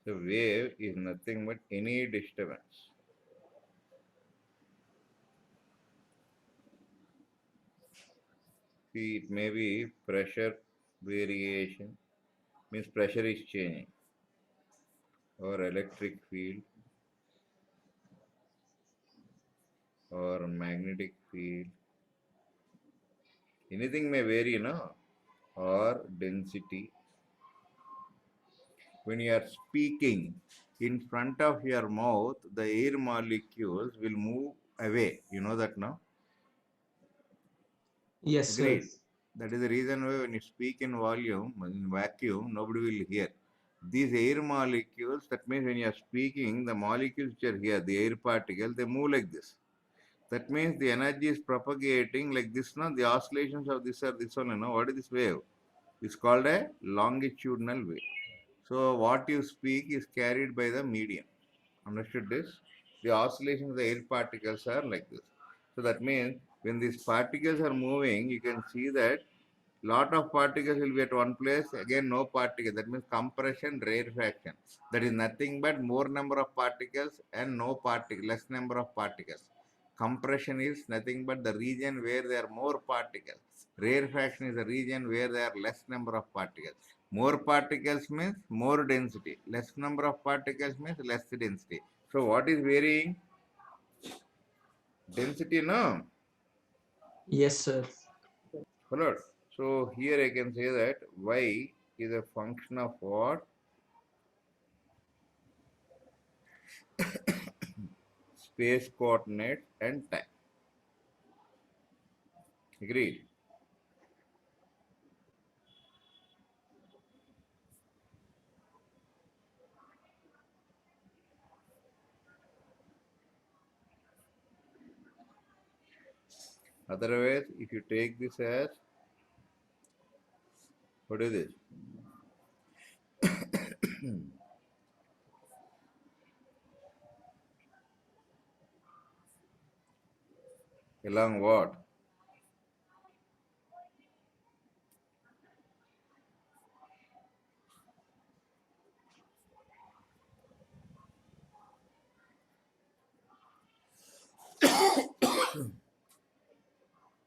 the wave is nothing but any disturbance. See, it may be pressure variation, means pressure is changing, or electric field, or magnetic field. Anything may vary, no? Or density. When you are speaking, in front of your mouth, the air molecules will move away. You know that now? Yes, sir. Agreed. That is the reason why when you speak in volume, in vacuum, nobody will hear. These air molecules, that means when you are speaking, the molecules which are here, the air particles, they move like this. That means the energy is propagating like this, no? The oscillations of this are this only, no? What is this wave? It's called a longitudinal wave. So what you speak is carried by the medium. Understood this? The oscillations of the air particles are like this. So that means when these particles are moving, you can see that lot of particles will be at one place, again no particle. That means compression, rarefaction. That is nothing but more number of particles and no particle, less number of particles. Compression is nothing but the region where there are more particles. Rarefaction is the region where there are less number of particles. More particles means more density. Less number of particles means less density. So what is varying? Density, no? Yes, sir. Followed. So here I can say that y is a function of what? Space coordinate and time. Agreed? Otherwise, if you take this as, what is this? Along what?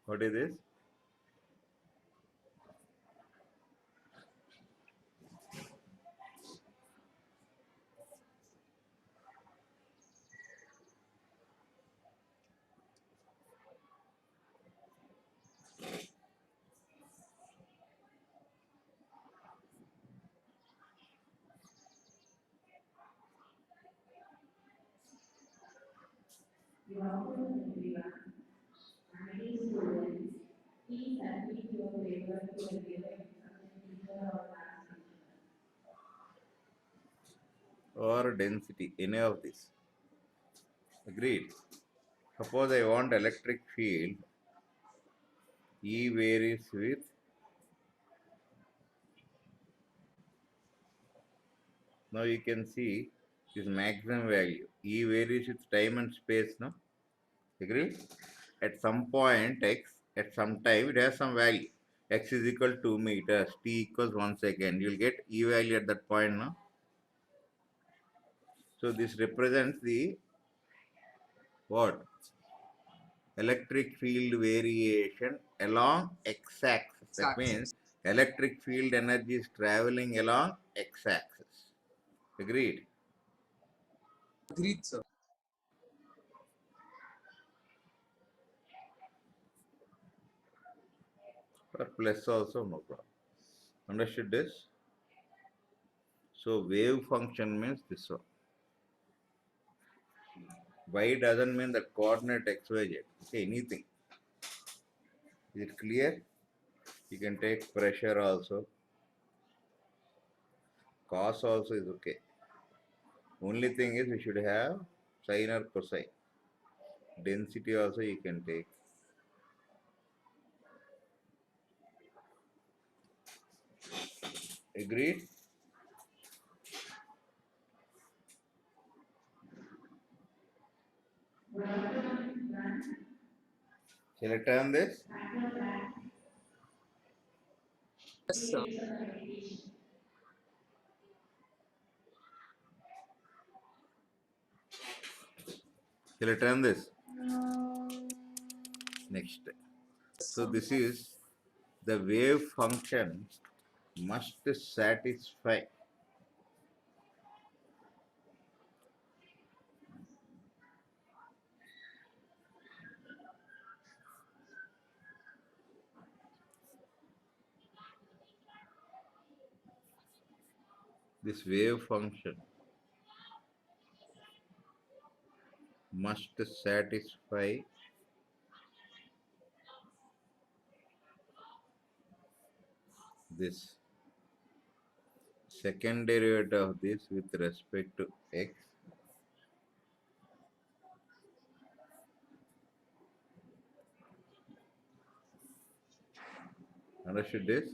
What is this? Or density, any of this. Agreed? Suppose I want electric field, E varies with, now you can see is maximum value. E varies with time and space, no? Agree? At some point x, at some time it has some value. X is equal to 2 meters, t equals 1 second. You'll get E value at that point, no? So this represents the what? Electric field variation along x-axis. That means electric field energy is traveling along x-axis. Agreed? Agreed, sir. Or plus also, no problem. Understood this? So wave function means this one. Y doesn't mean that coordinate x, y, z. Okay, anything. Is it clear? You can take pressure also. Cos also is okay. Only thing is we should have sine or cosine. Density also you can take. Agreed? Shall I turn this? Yes, sir. Shall I turn this? Next. So this is the wave function must satisfy this wave function must satisfy this second derivative of this with respect to x understood this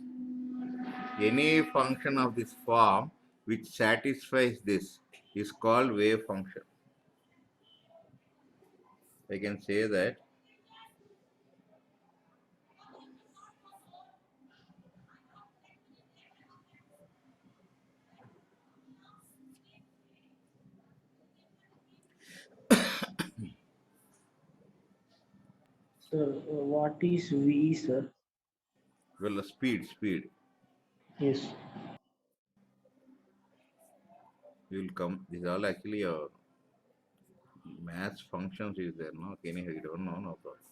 any function of this form which satisfies this is called wave function. I can say that Sir, what is V, sir? well speed Yes. you will come this is all actually your maths functions is there no anyhow you don't know no problem.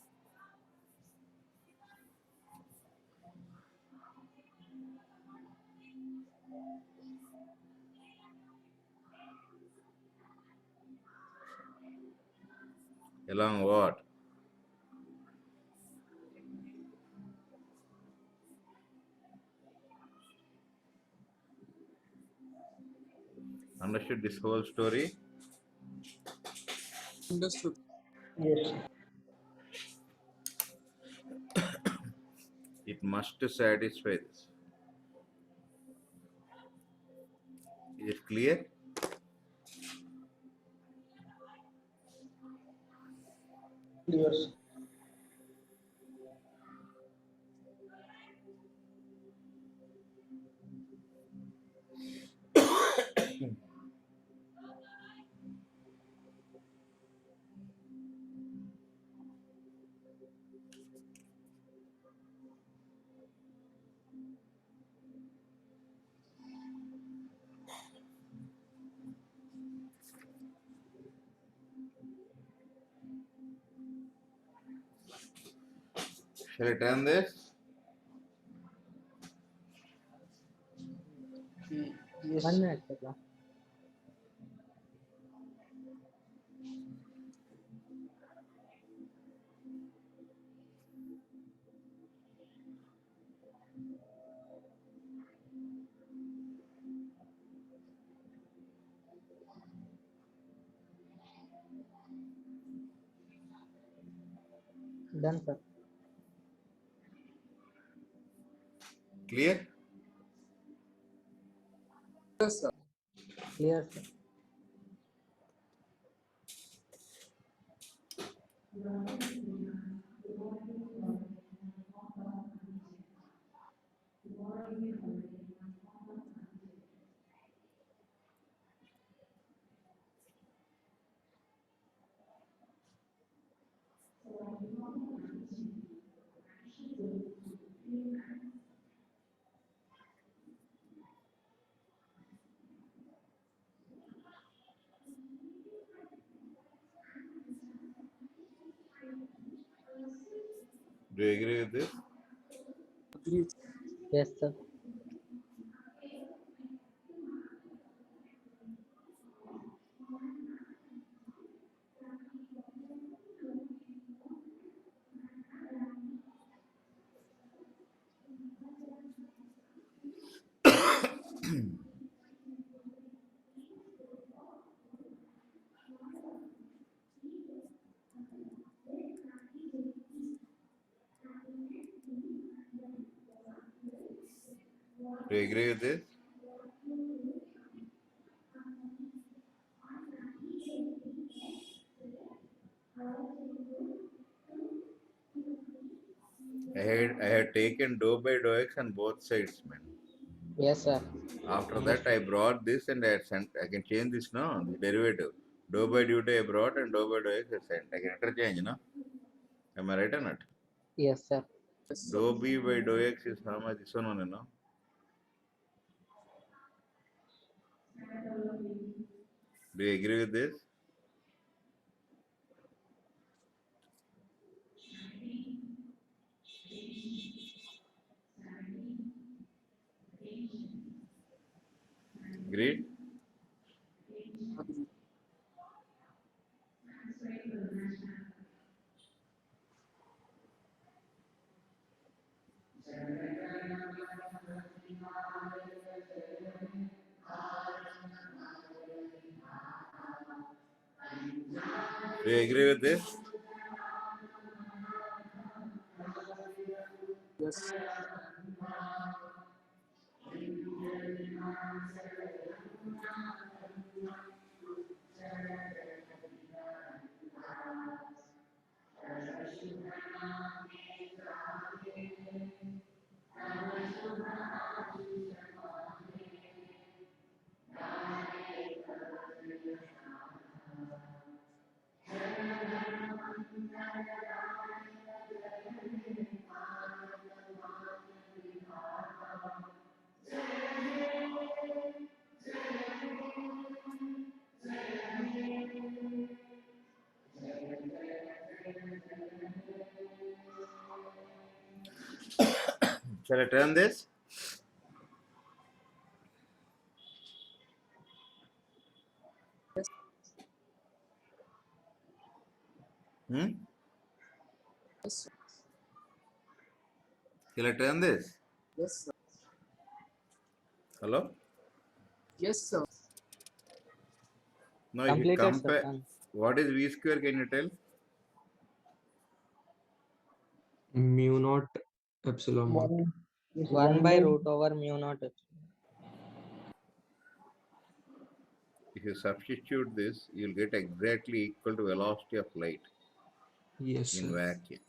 Along what? Understood this whole story? Understood. Yes. It must satisfy this. Is it clear? Yes. Shall I turn this? Yes. 1 minute, sir. Done, sir. Clear? Yes, sir. Clear, sir. Do you agree with this? Agreed. Yes, sir. Do you agree with this? I had taken dou by dou x on both sides, man. Yes, sir. After that, I brought this and I sent. I can change this now. The derivative. Dou by dt I brought and dou by dou x I sent. I can interchange, no? Am I right or not? Yes, sir. Yes, sir. Dou b by dou x is how much? This one only, no? Do you agree with this? Agreed? Agreed. Do you agree with this? Yes. Shall I turn this? Hmm? Yes, sir. Shall I turn this? Yes, sir. Hello? Yes, sir. No, if you Completed, sir. compare. Done. What is v square? Can you tell? Mu naught epsilon naught. One is 1 by root over mu naught. If you substitute this, you'll get exactly equal to velocity of light Yes, in sir. vacuum.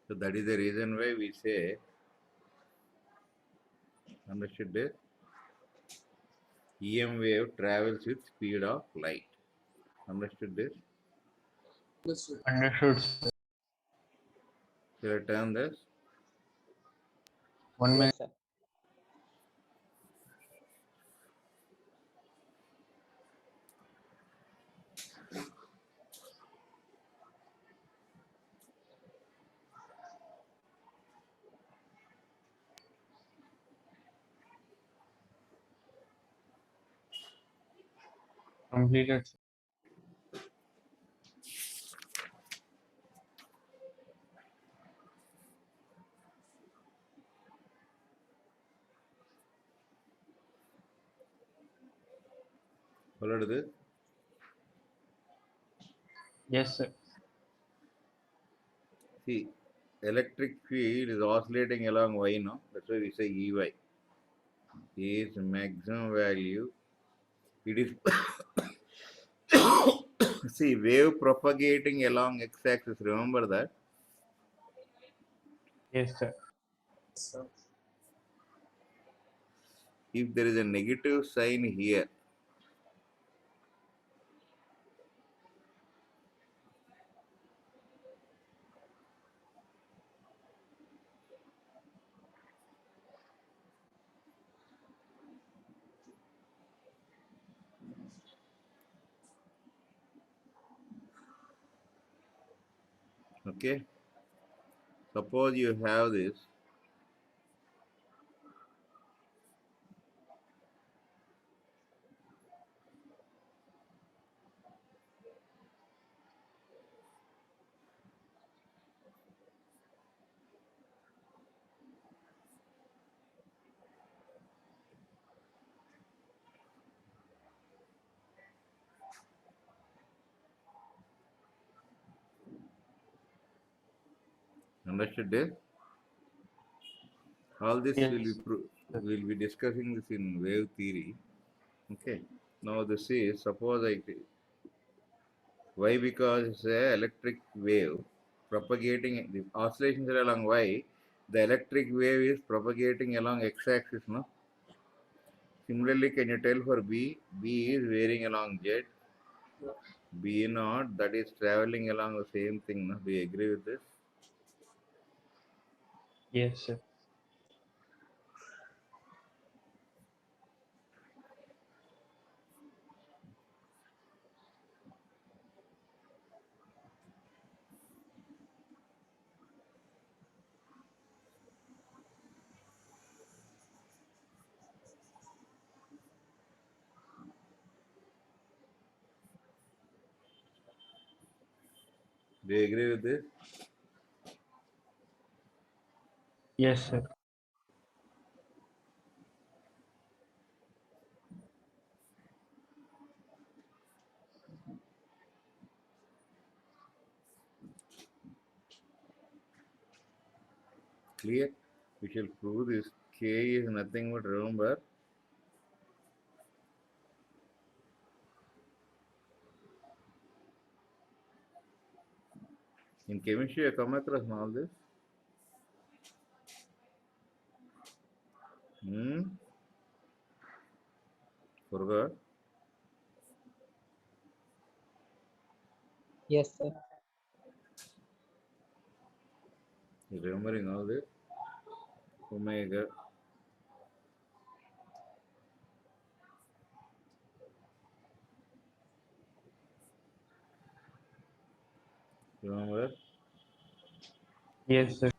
So that is the reason why we say, understood this? EM wave travels with speed of light. Understood this? Understood. Understood. Shall I turn this? 1 minute. Yes, sir. Completed. Followed this? Yes, sir. See, electric field is oscillating along Y, no? That's why we say EY. Is maximum value. It is See, wave propagating along x-axis, remember that? Yes, sir. So, If there is a negative sign here, okay? Suppose you have this. Understood this? All this Yes, will be discussing this in wave theory. Okay. Now this is suppose why, because it's a electric wave propagating, the oscillations are along y, the electric wave is propagating along x-axis, no? Similarly, can you tell for B? B is varying along Z. B naught, that is traveling along the same thing, no? Do you agree with this? yes, sir. Do you agree with this? Yes, sir. Clear? We shall prove this. K is nothing but, remember, in chemistry you come across all this. Hmm? Forgot? Yes, sir. You remembering all this? Omega. Remember? Yes, sir.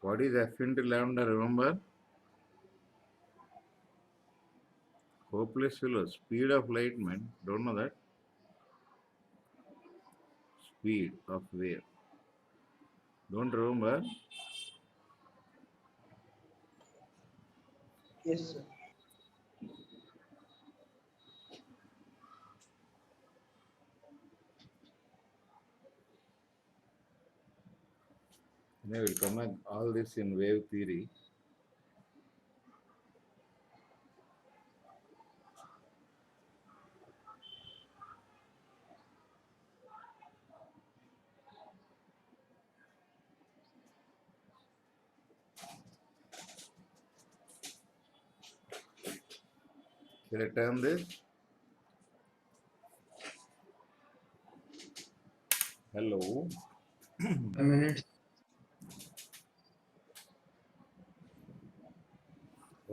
What is F into lambda? Remember? Hopeless fellow. Speed of light, man. Don't know that? Speed of wave. Don't remember? yes, sir. We will come at all this in wave theory. Shall I turn this? Hello. A minute.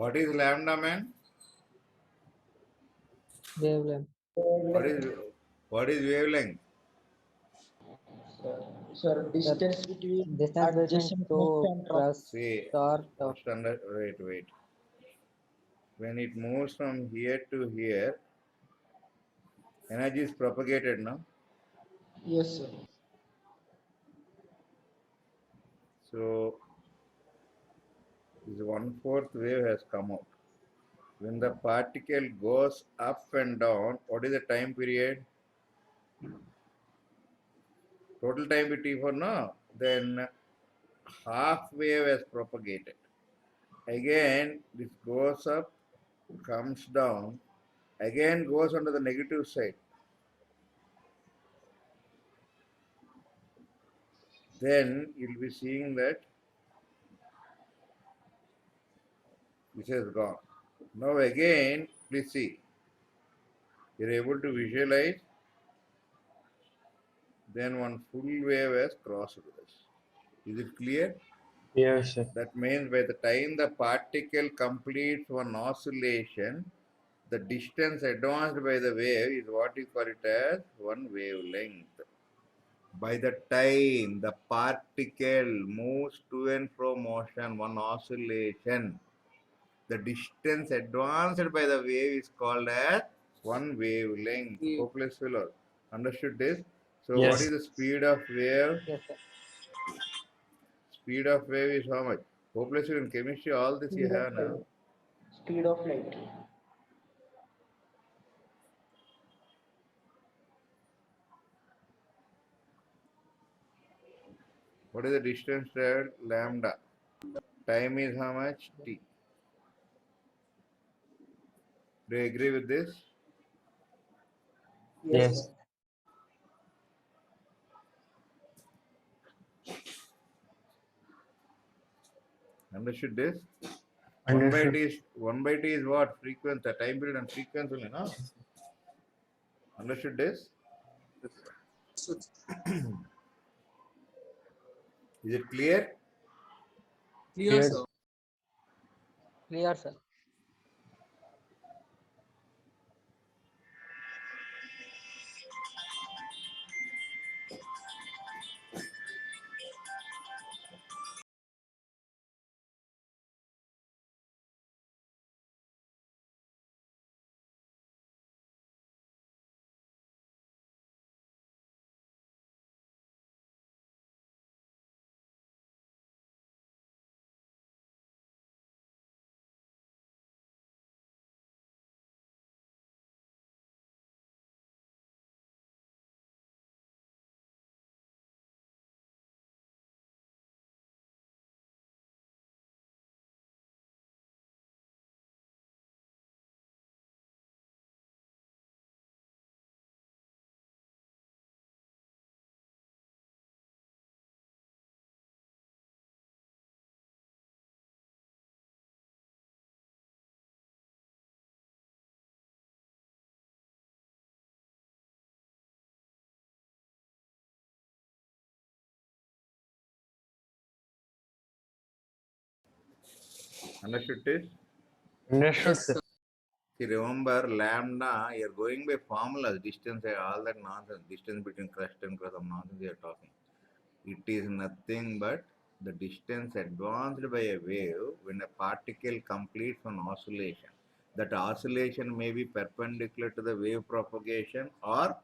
What is lambda, man? Wavelength. What is wavelength? Sir, distance between Distance between adjacent two neutron crust See, star top. first wait. When it moves from here to here, energy is propagated now. yes, sir. So this 1/4 wave has come out. When the particle goes up and down, what is the time period? Total time with T4, no? Then half wave has propagated. Again, this goes up, comes down, again goes onto the negative side. Then you'll be seeing that this has gone. Now again, please see. You're able to visualize. Then one full wave has crossed this. Is it clear? Yes, sir. That means by the time the particle completes one oscillation, the distance advanced by the wave is what you call it as one wavelength. By the time the particle moves to and fro motion, one oscillation, the distance advanced by the wave is called as one wavelength. Yeah. Hopeless fellow. Understood this? So Yes. what is the speed of wave? Yes, sir. Speed of wave is how much? Hopeless in chemistry, all this you Speed have of now. light. Speed of light. What is the distance traveled? Lambda. Time is how much? T. Do you agree with this? Yes. Sir. Understood this? Understood. 1 by t is what? Frequency, time period and frequency only, no? Understood this? So Is it clear? clear, Yes. sir. Clear, sir. Understood this? Understood, Yes, sir. sir. See, remember lambda, you're going by formulas, distance, all that nonsense, distance between crust and crust, some nonsense you're talking. It is nothing but the distance advanced by a wave when a particle completes an oscillation. That oscillation may be perpendicular to the wave propagation or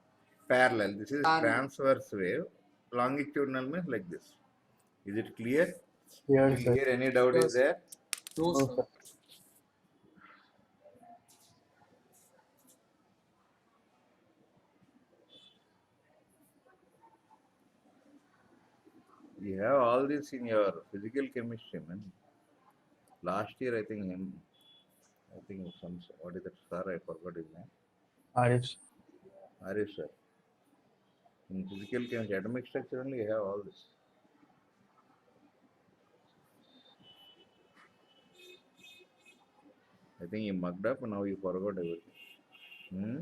parallel. This is Parallel. transverse wave. Longitudinal means like this. Is it clear? Yes, Till sir. here, any doubt Yes, is there? No, No, sir. sir. You have all this in your physical chemistry, man. Last year, I think some, what is that sir? I forgot his name. Arif. Arif sir. In physical chemistry, atomic structure only, you have all this. I think you mugged up, now you forgot everything. Hmm?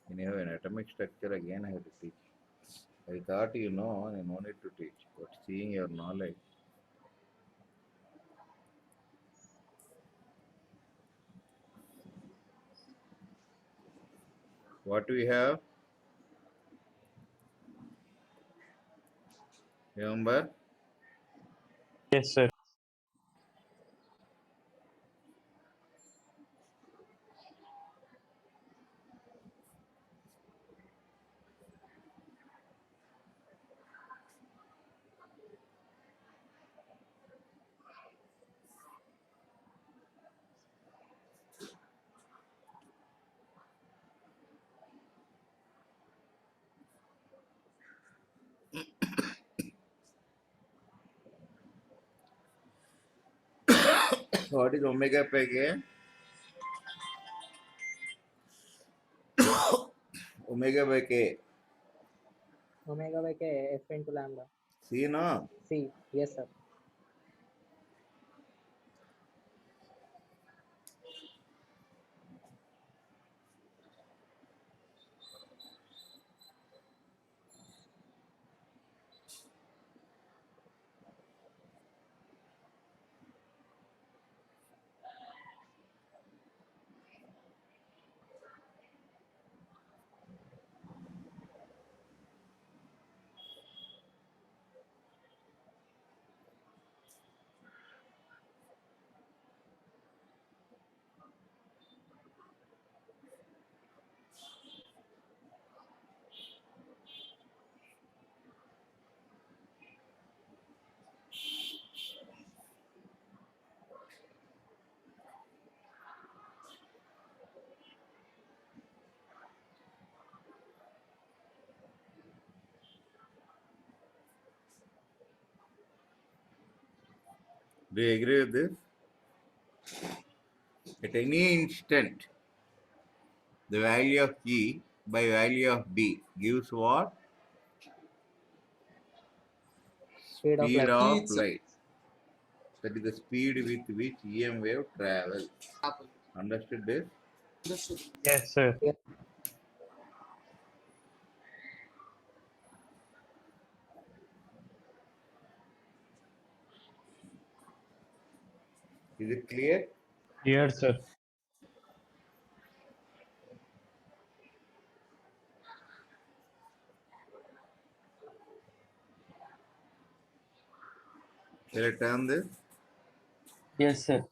When you have an atomic structure, again I have to teach. I thought you know, I no need to teach. But seeing your knowledge, what we have, remember? Yes, sir. what is omega by k? Omega by k. Omega by k, f into lambda. See no? C. Yes, sir. Do you agree with this? At any instant, the value of E by value of B gives what? Speed of Speed light. of It's light. That is the speed with which EM wave travels. Apple. Understood this? Understood. Yes, sir. Yes. Is it clear? Here, sir. Shall I turn this? Yes, sir.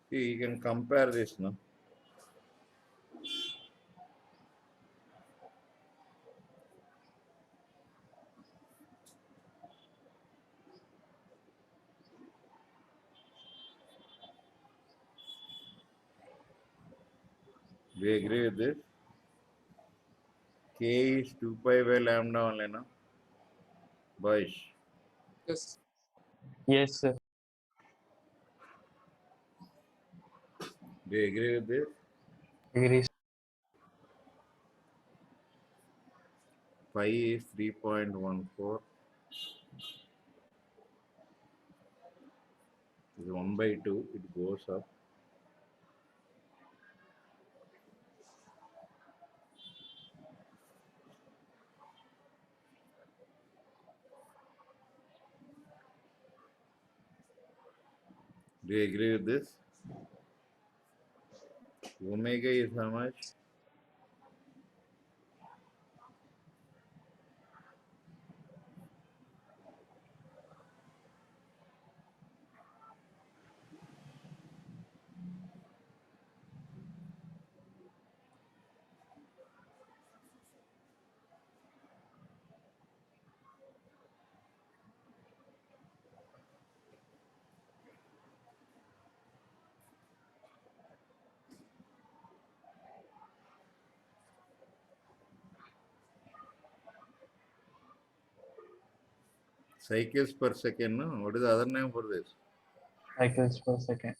See, you can compare this, no? Do you agree with this? K is 2 pi by lambda only, no? Boys, Yes. Yes, sir. do you agree with this? Agree. Pi is 3.14. Is 1 by 2, it goes up. Do you agree with this? Omega is how much? Cycles per second, no? What is the other name for this? Cycles per second.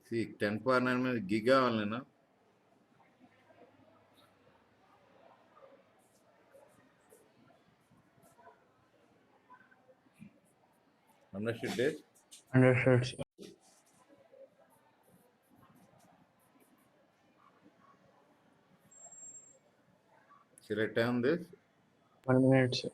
See, 10 power 9 means giga only, no? Understood this? Understood, sir. Shall I turn this? 1 minute, sir.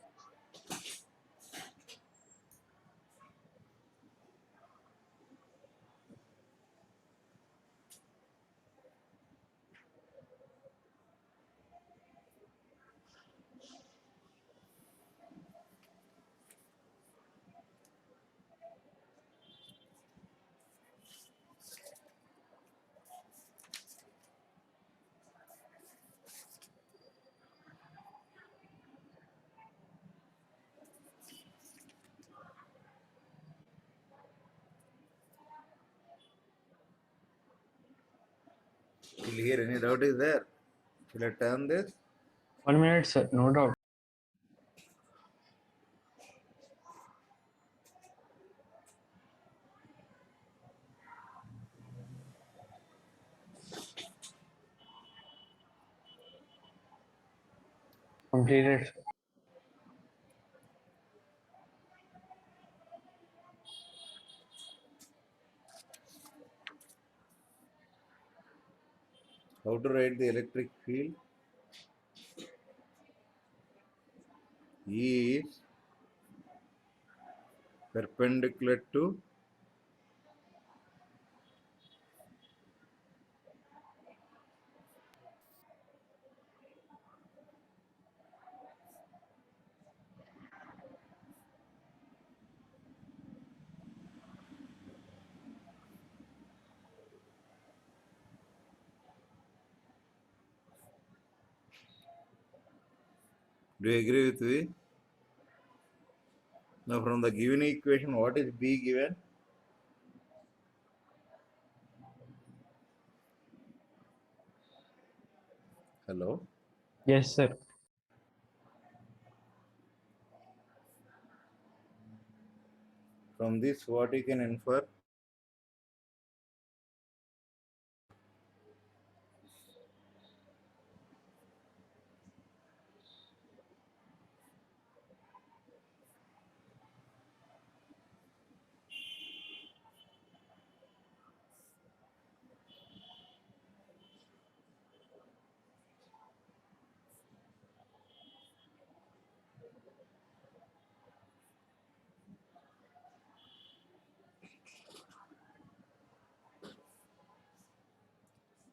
Till here, any doubt is there? Shall I turn this? 1 minute, sir. No doubt. Completed, sir. How to write the electric field? E is perpendicular to Do you agree with me? Now, from the given equation, what is B given? Hello? Yes, sir. From this, what you can infer?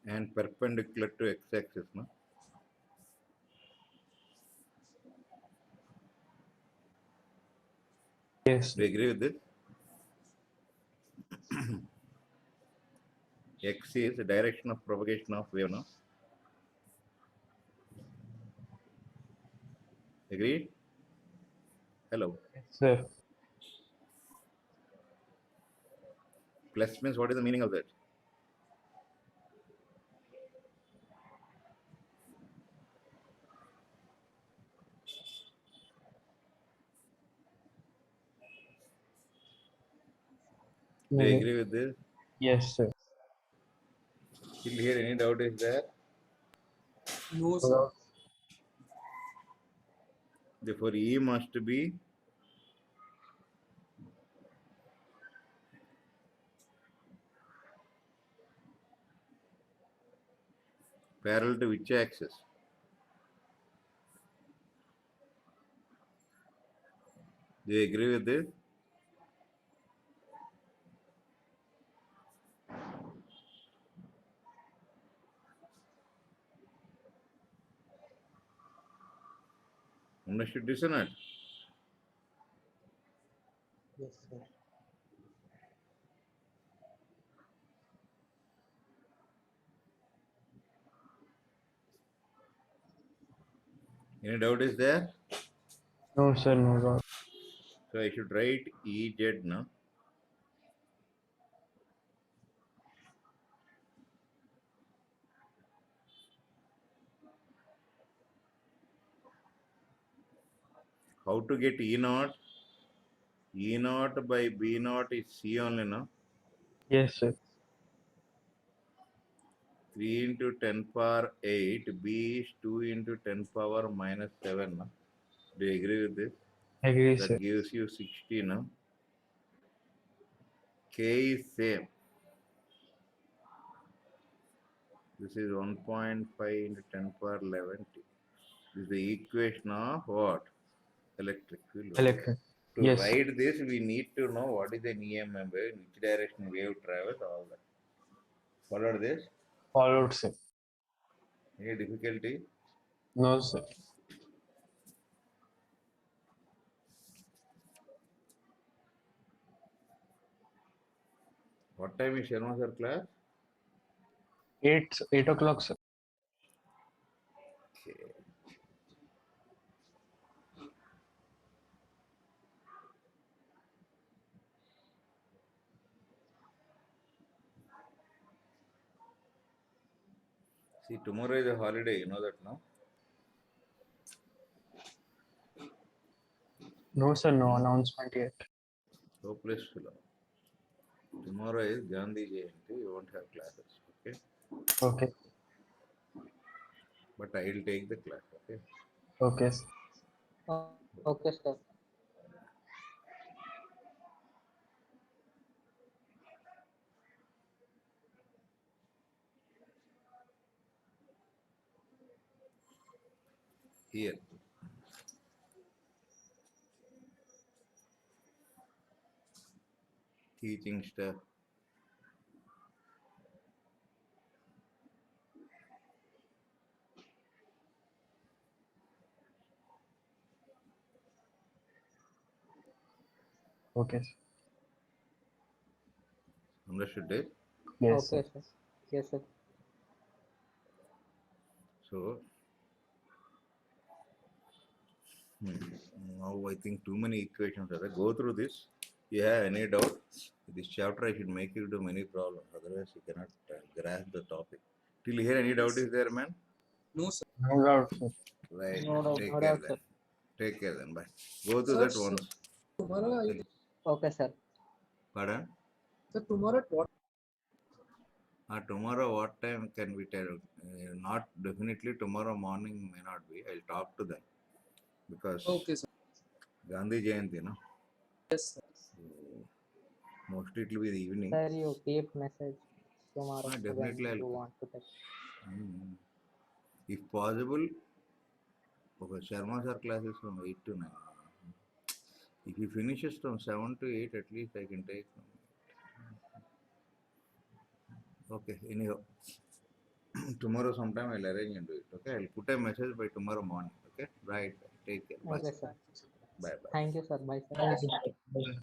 And perpendicular to x-axis, no? Yes, Do you agree with this? X is the direction of propagation of wave, no? Agreed? Hello. sir. Plus means what is the meaning of that? Do you agree with this? Yes, sir. Till here, any doubt is there? No, sir. Therefore, E must be parallel to which axis? Do you agree with this? Understood this or not? Yes, sir. Any doubt is there? No, sir. No doubt. So I should write Ez now. how to get E naught? E naught by B naught is C only, no? Yes, sir. 3 into 10 power 8, B is 2 into 10 power minus 7, no? Do you agree with this? Agree, That sir. gives you 60, no? K is same. This is 1.5 into 10 power 11 T. This is the equation of what? Electric field. Electric. To Yes. write this, we need to know what is an EMF wave, in which direction wave travels, all that. Followed this? Followed, sir. Any difficulty? No, sir. What time is Sharma sir class? 8 o'clock, sir. Okay. See, tomorrow is a holiday, you know that, no? No, sir. No announcement yet. Hopeless fellow. Tomorrow is Gandhi Jayanti, you won't have classes, okay? Okay. But I will take the class, okay? Okay, sir. Okay, sir. Here. Teaching stuff. Okay, sir. Understood it? Yes, Okay, sir. sir. Yes, sir. So, now I think too many equations are there. Go through this. You have any doubt? This chapter I should make you do many problems. Otherwise, you cannot grasp the topic. Till here, any doubt is there, man? No, sir. No doubt, sir. Right. No doubt. Take No care doubt, then. sir. Take care then. Bye. Go to Sir, that sir. once. Tomorrow, Okay, sir. Pardon? sir, tomorrow at what? Tomorrow, what time can we tell? Not definitely tomorrow morning may not be. I'll talk to them because Okay, sir. Gandhi Jayanti, no? Yes, sir. Mostly it will be the evening. Sir, you keep message tomorrow when Definitely I'll you go. want to take. Mm. If possible, okay, Sharma sir class is from 8 to 9. If he finishes from 7 to 8, at least I can take. Okay, anyhow, tomorrow sometime I'll arrange and do it. Okay, I'll put a message by tomorrow morning. Okay, right. Take care. Bye. Okay, sir. Bye. Bye. Thank you, sir. Bye, sir.